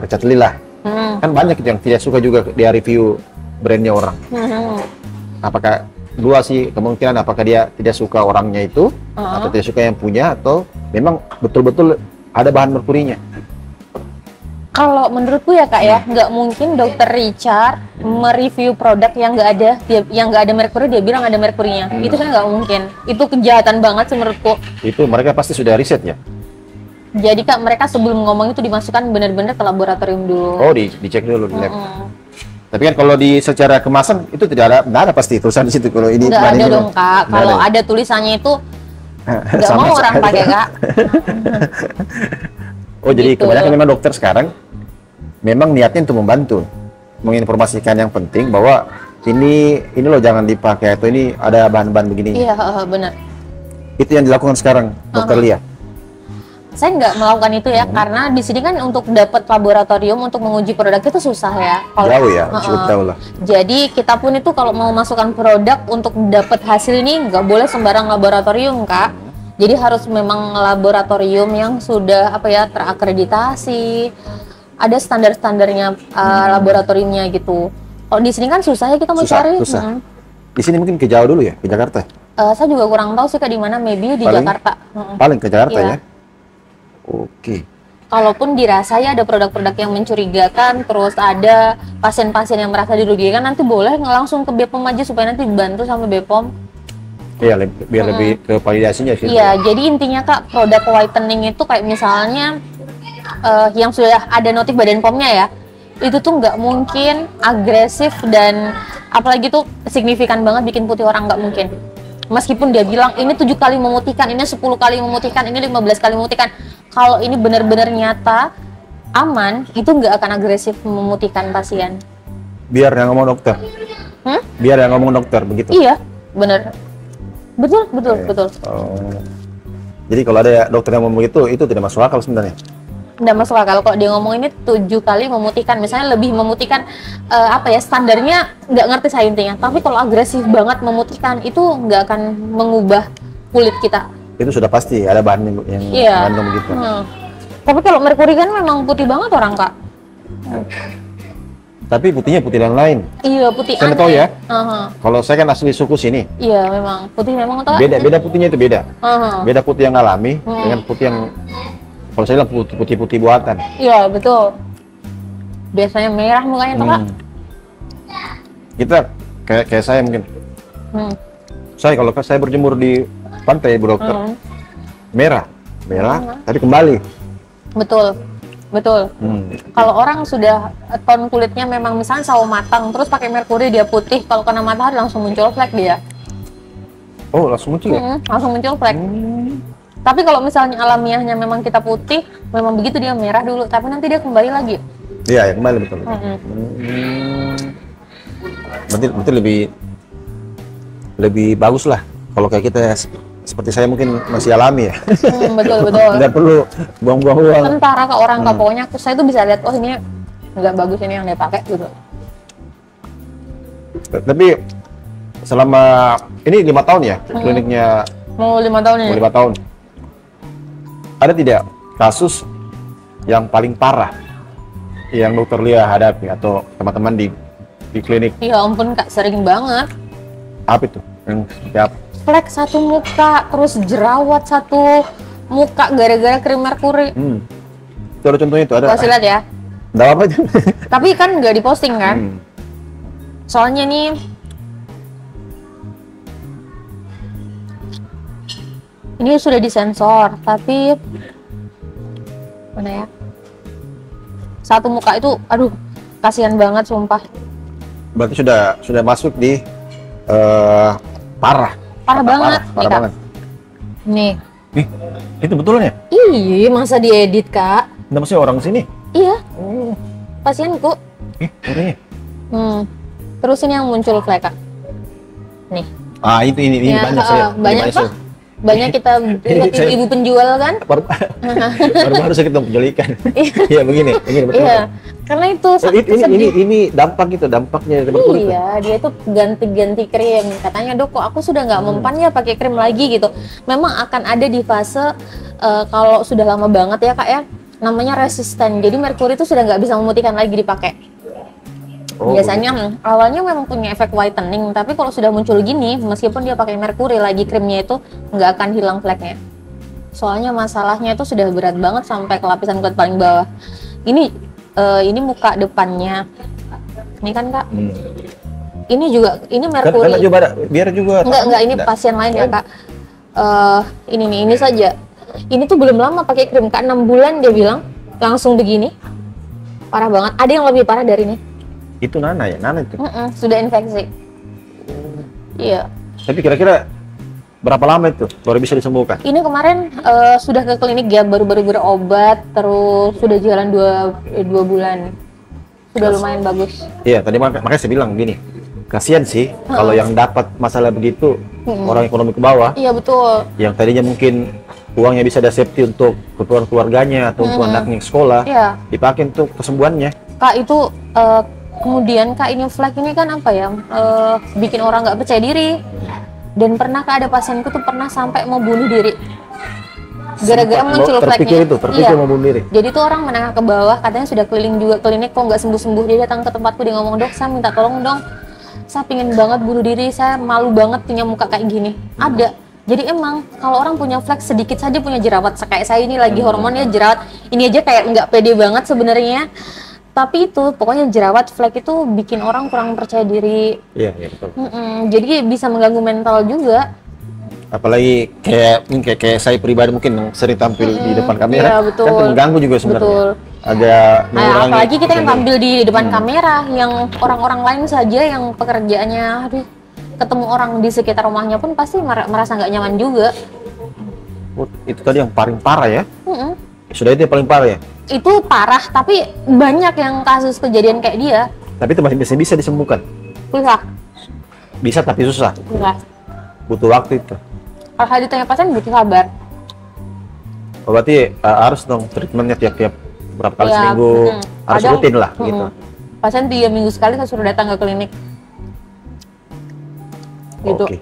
Speaker 1: Richard Lee lah. Kan banyak yang tidak suka juga dia review brandnya orang. Apakah dua sih kemungkinan, apakah dia tidak suka orangnya itu atau tidak suka yang punya, atau memang betul-betul ada bahan merkurinya.
Speaker 2: Kalau menurutku ya Kak ya, nggak mungkin dokter Richard mereview produk yang nggak ada merkuri, dia bilang ada merkurinya. Itu kan nggak mungkin. Itu kejahatan banget sih menurutku. Itu mereka pasti sudah riset ya. Jadi Kak, mereka sebelum ngomong itu dimasukkan benar-benar ke laboratorium dulu. Oh, dicek dulu di lab. Tapi kan kalau di secara kemasan itu tidak ada pasti tulisan di situ kalau ini. Nggak ada dong Kak. Kalau ada tulisannya itu nggak mau orang pakai Kak. Oh jadi gitu. Kebanyakan memang dokter sekarang memang niatnya untuk membantu, menginformasikan yang penting bahwa ini loh jangan dipakai atau ini ada bahan-bahan begini. Iya benar. Itu yang dilakukan sekarang dokter Lia. Saya nggak melakukan itu ya, karena di sini kan untuk dapat laboratorium untuk menguji produk itu susah ya. Jauh ya, cukup jauh lah. Jadi kita pun itu kalau mau masukkan produk untuk dapat hasil ini nggak boleh sembarang laboratorium Kak. Jadi harus memang laboratorium yang sudah terakreditasi, ada standar-standarnya laboratoriumnya gitu. Kalau di sini kan susah ya kita mau cari. Susah. Di sini mungkin ke jauh dulu ya, ke Jakarta. Saya juga kurang tahu sih Kak di mana, maybe di Jakarta. Paling ke Jakarta ya. Oke. Kalaupun dirasa ya ada produk-produk yang mencurigakan, terus ada pasien-pasien yang merasa dirugikan, nanti boleh langsung ke BPOM aja supaya nanti dibantu sama BPOM. Iya, biar lebih ke validasinya sih. Iya, jadi intinya Kak, produk whitening itu kayak misalnya yang sudah ada notif Badan POM-nya ya, itu tuh nggak mungkin agresif dan apalagi tuh signifikan banget bikin putih orang, nggak mungkin. Meskipun dia bilang ini 7 kali memutihkan, ini 10 kali memutihkan, ini 15 kali memutihkan. Kalau ini benar-benar nyata, aman, itu nggak akan agresif memutihkan pasien. Biar yang ngomong dokter. Biar yang ngomong dokter, begitu? Iya, benar. Betul. Oh. Jadi kalau ada dokter yang ngomong itu tidak masuk akal sebenarnya? Tidak masuk akal. Kalau dia ngomong ini 7 kali memutihkan, misalnya lebih memutihkan, standarnya nggak ngerti saya intinya. Tapi kalau agresif banget memutihkan, itu nggak akan mengubah kulit kita. Itu sudah pasti ada bahan yang mengandung gitu. Tapi kalau merkuri kan memang putih banget orang Kak. Tapi putihnya putih yang lain. Iya, putih aneh. Saya tahu ya. Kalau saya kan asli suku sini. Iya, memang putih memang tahu. Beda putihnya itu beda. Beda putih yang alami dengan putih yang kalau saya bilang putih buatan. Iya, betul. Biasanya merah mukanya tuh Kak. Kita kayak saya mungkin. Kalau saya berjemur di pantai Bu Dokter, merah, tapi kembali. Betul. Kalau orang sudah ton kulitnya memang misalnya sawo matang, terus pakai merkuri dia putih, kalau kena matahari langsung muncul flek dia. Oh, langsung muncul ya? Langsung muncul flek. Tapi kalau misalnya alamiahnya memang kita putih, memang begitu dia merah dulu, tapi nanti dia kembali lagi. Iya, kembali betul. Berarti lebih bagus lah kalau kayak kita seperti saya mungkin masih alami ya. Betul. Tidak perlu buang-buang uang. Tentara ke orang Kak, pokoknya saya tuh bisa lihat, oh ini nggak bagus ini yang dia pakai gitu. Tapi selama ini 5 tahun ya kliniknya. Mau 5 tahun ya? Mau 5 tahun. Ada tidak kasus yang paling parah yang dokter Lia hadapi atau teman-teman di klinik? Ya ampun Kak, sering banget. Apa itu? Yang seperti apa? Flek satu muka, terus jerawat satu muka gara-gara krim merkuri. Itu ada contohnya itu ada. Kasih lihat ya. Nggak apa aja. Tapi kan nggak diposting kan? Soalnya nih ini sudah disensor, tapi mana ya? Satu muka itu, aduh, kasihan banget sumpah. Berarti sudah masuk di parah banget. Nih. Itu betulnya? Iya, masa diedit Kak? Nggak, maksudnya orang sini? Iya. Pasienku. Orangnya? Terus ini yang muncul flek Kak. Nih. Ini banyak saya. Banyak Pak? Banyak kita lihat ibu-ibu penjual kan.
Speaker 1: Baru saja kita penjualikan. Iya begini betul.
Speaker 2: Iya, karena itu
Speaker 1: ini dampaknya.
Speaker 2: Iya, dia itu ganti krim. Katanya, Dok, kok aku sudah nggak mempan ya pakai krim lagi gitu. Memang akan ada di fase kalau sudah lama banget ya Kak ya, namanya resisten. Jadi merkuri itu sudah nggak bisa memutihkan lagi dipakai. Biasanya awalnya memang punya efek whitening, tapi kalau sudah muncul gini, meskipun dia pakai merkuri lagi, krimnya itu nggak akan hilang fleknya. Soalnya masalahnya itu sudah berat banget sampai ke lapisan kulit paling bawah. Ini muka depannya, ini kan Kak. Ini juga, ini merkuri.
Speaker 1: Kan coba biar juga.
Speaker 2: Enggak, ini pasien lain ya Kak. Ini saja. Ini tuh belum lama pakai krim Kak, 6 bulan dia bilang langsung begini. Parah banget. Ada yang lebih parah dari ini.
Speaker 1: Itu Nana itu.
Speaker 2: Sudah infeksi. Iya.
Speaker 1: Tapi kira-kira berapa lama itu baru bisa disembuhkan?
Speaker 2: Ini kemarin sudah ke klinik ya, baru berobat, terus sudah jalan 2 bulan. Sudah lumayan bagus.
Speaker 1: Iya, tadi makanya saya bilang gini. Kasihan sih kalau yang dapat masalah begitu orang ekonomi ke bawah.
Speaker 2: Iya, betul.
Speaker 1: Yang tadinya mungkin uangnya bisa ada safety untuk keperluan keluarganya atau untuk anaknya sekolah, dipakai untuk kesembuhannya.
Speaker 2: Kak, itu kemudian Kak, ini flek ini kan apa ya, bikin orang nggak percaya diri. Dan pernah Kak, ada pasienku tuh pernah sampai mau bunuh diri gara-gara muncul fleknya.
Speaker 1: Terpikir mau bunuh diri.
Speaker 2: Jadi tuh orang menengah ke bawah, katanya sudah keliling juga klinik kok nggak sembuh-sembuh. Dia datang ke tempatku, dia ngomong, Dok, saya minta tolong dong, saya pingin banget bunuh diri, saya malu banget punya muka kayak gini. Ada. Jadi emang kalau orang punya flek sedikit saja punya jerawat, kayak saya ini lagi hormonnya jerawat, ini aja kayak nggak pede banget sebenarnya. Tapi itu pokoknya jerawat, flek itu bikin orang kurang percaya diri.
Speaker 1: Iya betul.
Speaker 2: Jadi bisa mengganggu mental juga.
Speaker 1: Apalagi kayak saya pribadi mungkin yang sering tampil di depan kamera,
Speaker 2: iya, betul.
Speaker 1: Kan mengganggu juga sebenarnya.
Speaker 2: Betul.
Speaker 1: Agak mengurangi.
Speaker 2: Apalagi kita yang tampil di depan kamera, yang orang-orang lain saja yang pekerjaannya, ketemu orang di sekitar rumahnya pun pasti merasa nggak nyaman juga.
Speaker 1: Itu tadi yang paling parah ya? Sudah itu yang paling parah ya?
Speaker 2: Itu parah, tapi banyak yang kasus kejadian kayak dia.
Speaker 1: Tapi itu masih bisa disembuhkan? Bisa tapi susah? Butuh waktu itu?
Speaker 2: Kalau ditanya pasien butuh sabar.
Speaker 1: Berarti harus dong treatmentnya tiap-tiap berapa kali seminggu, harus rutin lah gitu.
Speaker 2: Pasien 3 minggu sekali saya suruh datang ke klinik. Gitu.
Speaker 1: Oke.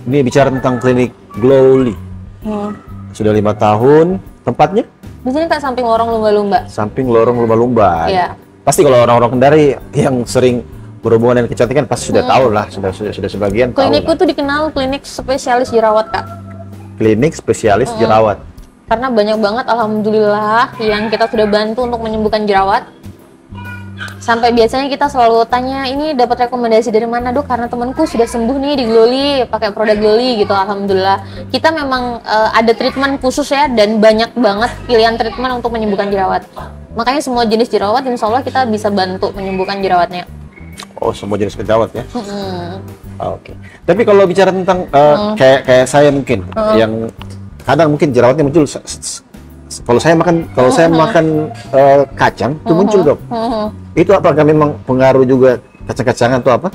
Speaker 1: Ini bicara tentang klinik Glowly. Sudah 5 tahun, tempatnya?
Speaker 2: Di sini Kak, samping lorong lumba-lumba.
Speaker 1: Samping lorong lumba-lumba.
Speaker 2: Iya.
Speaker 1: Pasti kalau orang-orang Kendari yang sering berhubungan dengan kecantikan pasti sudah tahu lah, sudah sebagian tahu.
Speaker 2: Klinikku tuh dikenal klinik spesialis jerawat Kak.
Speaker 1: Klinik spesialis jerawat.
Speaker 2: Karena banyak banget alhamdulillah yang kita sudah bantu untuk menyembuhkan jerawat. Sampai biasanya kita selalu tanya, ini dapat rekomendasi dari mana Dok? Karena temanku sudah sembuh nih di Glowly, pakai produk Glowly gitu. Alhamdulillah. Kita memang ada treatment khusus ya, dan banyak banget pilihan treatment untuk menyembuhkan jerawat. Makanya semua jenis jerawat insya Allah kita bisa bantu menyembuhkan jerawatnya.
Speaker 1: Oh, semua jenis jerawat ya? Oke. Tapi kalau bicara tentang kayak saya mungkin yang kadang mungkin jerawatnya muncul. Kalau saya makan kacang itu muncul Dok. Itu apakah memang pengaruh juga kacang-kacangan atau apa?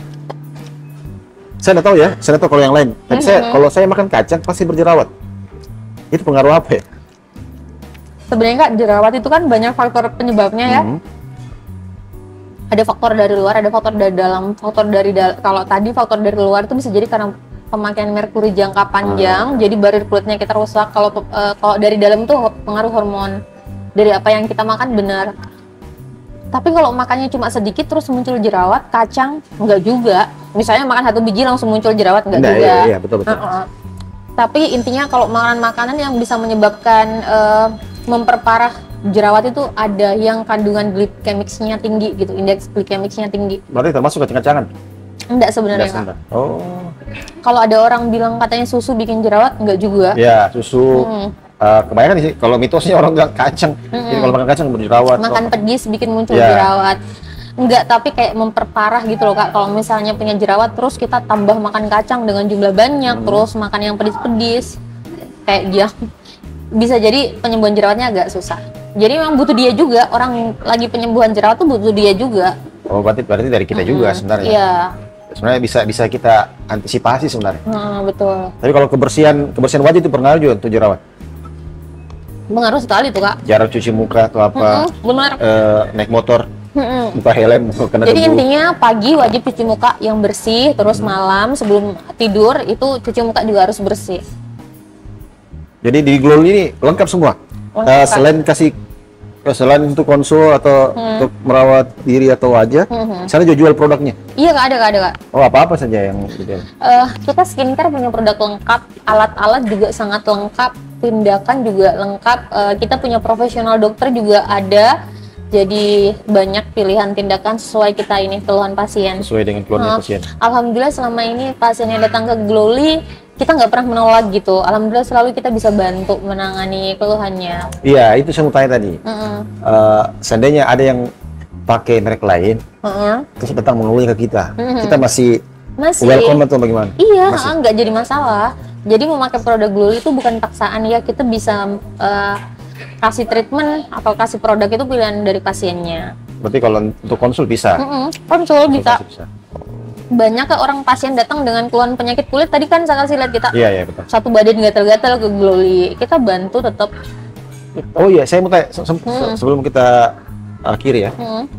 Speaker 1: Saya nggak tahu ya. Saya nggak tahu kalau yang lain. Tapi kalau saya makan kacang pasti berjerawat. Itu pengaruh apa ya?
Speaker 2: Sebenarnya Kak, jerawat itu kan banyak faktor penyebabnya ya. Ada faktor dari luar, ada faktor dari dalam. Kalau tadi faktor dari luar itu bisa jadi karena pemakaian merkuri jangka panjang, jadi barir kulitnya kita rusak. Kalau dari dalam tuh pengaruh hormon dari apa yang kita makan, benar. Tapi kalau makannya cuma sedikit terus muncul jerawat, kacang enggak juga. Misalnya makan 1 biji langsung muncul jerawat, enggak juga.
Speaker 1: Iya, betul.
Speaker 2: Tapi intinya kalau makan makanan yang bisa menyebabkan memperparah jerawat itu ada yang kandungan glikemiknya tinggi gitu, indeks glikemiknya tinggi.
Speaker 1: Berarti termasuk kacang-kacangan?
Speaker 2: Enggak sebenarnya Kak.
Speaker 1: Oh.
Speaker 2: Kalau ada orang bilang katanya susu bikin jerawat, enggak juga.
Speaker 1: Ya, susu. Kebanyakan sih kalau mitosnya orang bilang kacang. Jadi kalau makan kacang berjerawat.
Speaker 2: Makan pedis bikin muncul jerawat. Enggak, tapi kayak memperparah gitu loh Kak. Kalau misalnya punya jerawat terus kita tambah makan kacang dengan jumlah banyak, terus makan yang pedis-pedis, kayak dia bisa jadi penyembuhan jerawatnya agak susah. Jadi memang butuh dia juga, orang lagi penyembuhan jerawat tuh butuh dia juga.
Speaker 1: Oh, berarti dari kita juga sebenarnya.
Speaker 2: Iya.
Speaker 1: sebenarnya bisa kita antisipasi sebenarnya.
Speaker 2: Betul.
Speaker 1: Tapi kalau kebersihan wajah itu pengaruh juga untuk jerawat.
Speaker 2: Mengaruh sekali tuh Kak.
Speaker 1: Jarang cuci muka atau apa,
Speaker 2: benar.
Speaker 1: naik motor, buka helm, kena
Speaker 2: Jadi
Speaker 1: debu.
Speaker 2: intinya pagi wajib cuci muka yang bersih, terus malam sebelum tidur itu cuci muka juga harus bersih.
Speaker 1: Jadi di Glow ini lengkap semua. Selain untuk konsul atau untuk merawat diri atau wajah, sana juga jual produknya.
Speaker 2: Iya Kak, ada Kak.
Speaker 1: Oh, apa saja yang dijual?
Speaker 2: Kita skincare punya produk lengkap, alat-alat juga sangat lengkap, tindakan juga lengkap. Kita punya profesional dokter juga ada. Jadi banyak pilihan tindakan sesuai kita ini keluhan pasien.
Speaker 1: Sesuai dengan keluhan pasien.
Speaker 2: Alhamdulillah selama ini pasien yang datang ke Glowly kita nggak pernah menolak gitu. Alhamdulillah selalu kita bisa bantu menangani keluhannya.
Speaker 1: Iya, itu saya mau tanya tadi. Seandainya ada yang pakai merek lain, terus datang mengeluh ke kita, kita masih welcome atau bagaimana?
Speaker 2: Iya, nggak jadi masalah. Jadi memakai produk Glowly itu bukan paksaan ya, kita bisa kasih treatment atau kasih produk itu pilihan dari pasiennya.
Speaker 1: Berarti kalau untuk konsul bisa?
Speaker 2: Konsul bisa. Banyak orang pasien datang dengan keluhan penyakit kulit. Tadi kan saya kasih lihat kita
Speaker 1: iya, betul.
Speaker 2: Satu badan gatal-gatal ke Glowly, kita bantu tetap gitu.
Speaker 1: Oh iya, saya mau tanya sebelum kita akhiri ya.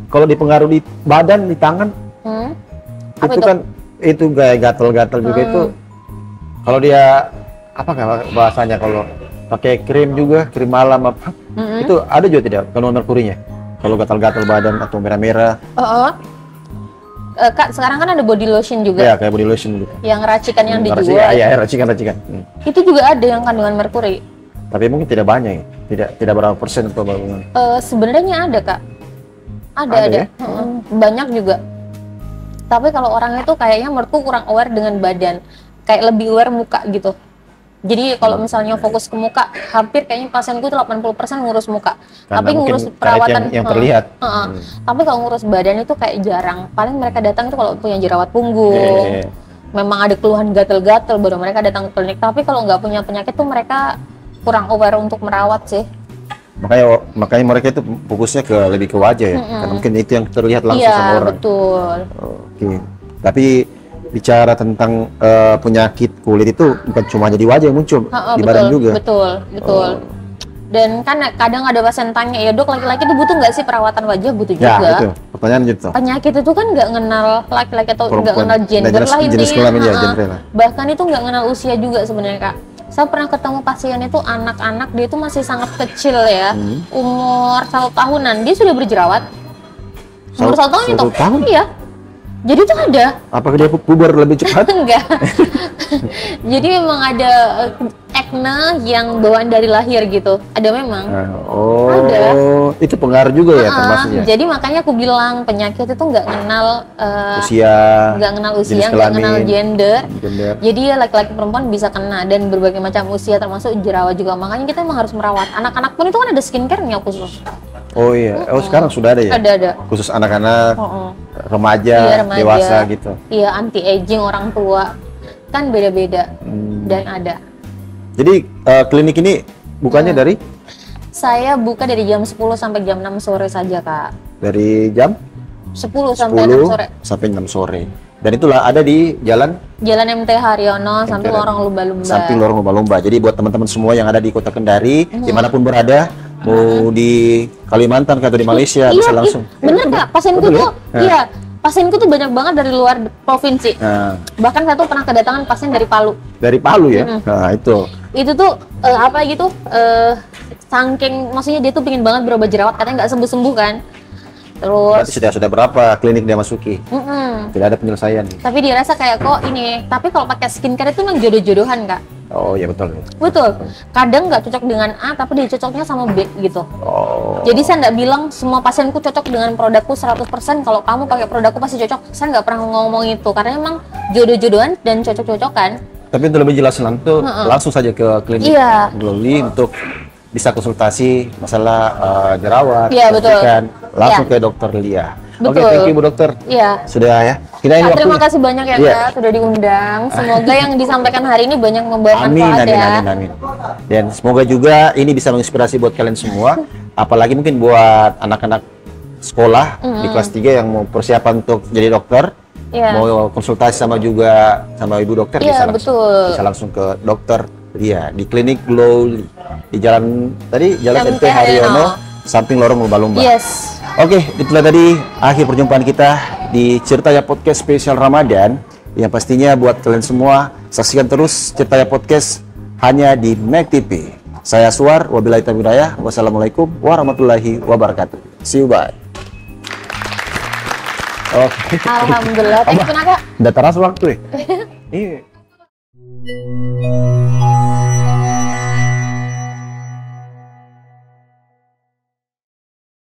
Speaker 1: Kalau dipengaruh di badan, di tangan, itu kan itu kayak gatal-gatal juga itu. Kalau dia apa bahasanya kalau pakai krim juga, krim malam apa, itu ada juga tidak kandungan merkurinya? Kalau gatal-gatal badan atau merah-merah.
Speaker 2: Kak, sekarang kan ada body lotion juga.
Speaker 1: Iya, kayak body lotion juga.
Speaker 2: Yang racikan yang dijual.
Speaker 1: Iya, racikan.
Speaker 2: Itu juga ada yang kandungan merkuri.
Speaker 1: Tapi mungkin tidak banyak ya? Tidak berapa persen atau bagaimana?
Speaker 2: Sebenarnya ada Kak. Ada.
Speaker 1: Ya?
Speaker 2: Banyak juga. Tapi kalau orang itu kayaknya menurutku kurang aware dengan badan. Kayak lebih aware muka gitu. Jadi kalau misalnya fokus ke muka, hampir kayaknya pasienku itu 80% ngurus muka.
Speaker 1: Karena
Speaker 2: tapi ngurus perawatan
Speaker 1: yang terlihat.
Speaker 2: Tapi kalau ngurus badan itu kayak jarang. Paling mereka datang itu kalau punya jerawat punggung. Memang ada keluhan gatal-gatal baru mereka datang ke klinik. Tapi kalau nggak punya penyakit tuh mereka kurang aware untuk merawat sih.
Speaker 1: Makanya mereka itu fokusnya lebih ke wajah ya. Karena mungkin itu yang terlihat langsung sama orang. Iya,
Speaker 2: betul.
Speaker 1: Oke. Tapi bicara tentang penyakit kulit itu bukan cuma jadi wajah yang muncul di badan juga. Betul. Dan kan kadang ada pasien tanya, ya dok, laki-laki itu butuh nggak sih perawatan wajah? Butuh juga. Ya, itu pertanyaan gitu.
Speaker 2: Penyakit itu kan nggak kenal laki-laki atau nggak kenal gender lah intinya. Bahkan itu nggak kenal usia juga sebenarnya Kak. Saya pernah ketemu pasien itu anak-anak, dia itu masih sangat kecil ya, umur 1 tahunan, dia sudah berjerawat. Umur 1 tahun itu? Iya. Jadi itu ada.
Speaker 1: Apakah dia puber lebih cepat?
Speaker 2: Enggak. Jadi memang ada acne yang bawaan dari lahir gitu. Ada memang. Ada.
Speaker 1: Itu pengaruh juga ya termasuknya.
Speaker 2: Jadi makanya aku bilang penyakit itu nggak kenal
Speaker 1: usia,
Speaker 2: nggak kenal gender. Jadi ya laki-laki perempuan bisa kena dan berbagai macam usia termasuk jerawat juga. Makanya kita memang harus merawat. Anak-anak pun itu kan ada skincare-nya khusus.
Speaker 1: Oh iya, sekarang sudah ada ya?
Speaker 2: Ada.
Speaker 1: Khusus anak-anak, remaja, dewasa gitu?
Speaker 2: Iya, anti-aging, orang tua. Kan beda-beda dan ada.
Speaker 1: Jadi klinik ini bukannya dari?
Speaker 2: Saya buka dari jam 10 sampai jam 6 sore saja Kak.
Speaker 1: Dari jam?
Speaker 2: 10 sampai 6 sore.
Speaker 1: Sampai 6 sore. Dan itulah ada di Jalan
Speaker 2: MT Haryono, samping Lorong Lumba-Lumba.
Speaker 1: Samping Lorong Lumba-Lumba. Jadi buat teman-teman semua yang ada di Kota Kendari, dimanapun berada, mau di Kalimantan atau di Malaysia, bisa langsung.
Speaker 2: Bener Kak, pasienku tuh, iya, pasienku tuh banyak banget dari luar provinsi. Bahkan saya tuh pernah kedatangan pasien dari Palu. Dari Palu ya? Nah itu. Itu tuh apa gitu? Saking, maksudnya dia tuh pingin banget berobat jerawat, katanya nggak sembuh-sembuh kan. Terus sudah berapa klinik dia masuki? Tidak ada penyelesaian. Tapi dia rasa kayak kok ini. Tapi kalau pakai skincare itu memang jodoh-jodohan Kak. Oh iya betul. Betul. Kadang nggak cocok dengan A, tapi dia cocoknya sama B gitu. Jadi saya nggak bilang semua pasienku cocok dengan produkku 100%. Kalau kamu pakai produkku pasti cocok. Saya nggak pernah ngomong itu karena emang jodoh-jodohan dan cocok-cocokan. Tapi untuk lebih jelas langsung saja ke klinik Glowly untuk bisa konsultasi masalah jerawat, langsung ke Dokter Lia. Oke, thank you Bu Dokter. Iya. Sudah ya. Terima kasih banyak ya Kak, sudah diundang. Semoga yang disampaikan hari ini banyak membawa manfaat ya. Amin. Dan semoga juga ini bisa menginspirasi buat kalian semua, apalagi mungkin buat anak-anak sekolah di kelas 3 yang mau persiapan untuk jadi dokter.
Speaker 1: mau konsultasi sama ibu dokter bisa langsung ke dokter. Iya, di klinik Glow di jalan MP Haryono samping lorong lumba-lumba.
Speaker 2: Yes.
Speaker 1: Oke, itulah tadi akhir perjumpaan kita di Ceritanya Podcast spesial Ramadan. Yang pastinya buat kalian semua saksikan terus Ceritanya Podcast hanya di Mek TV. Saya Suar, wabillahi taufiq hidayah. Wassalamualaikum warahmatullahi wabarakatuh. See you, bye. Oke.
Speaker 2: Alhamdulillah. Thank you, Kak.
Speaker 1: Udah terasa waktu ya? Iya.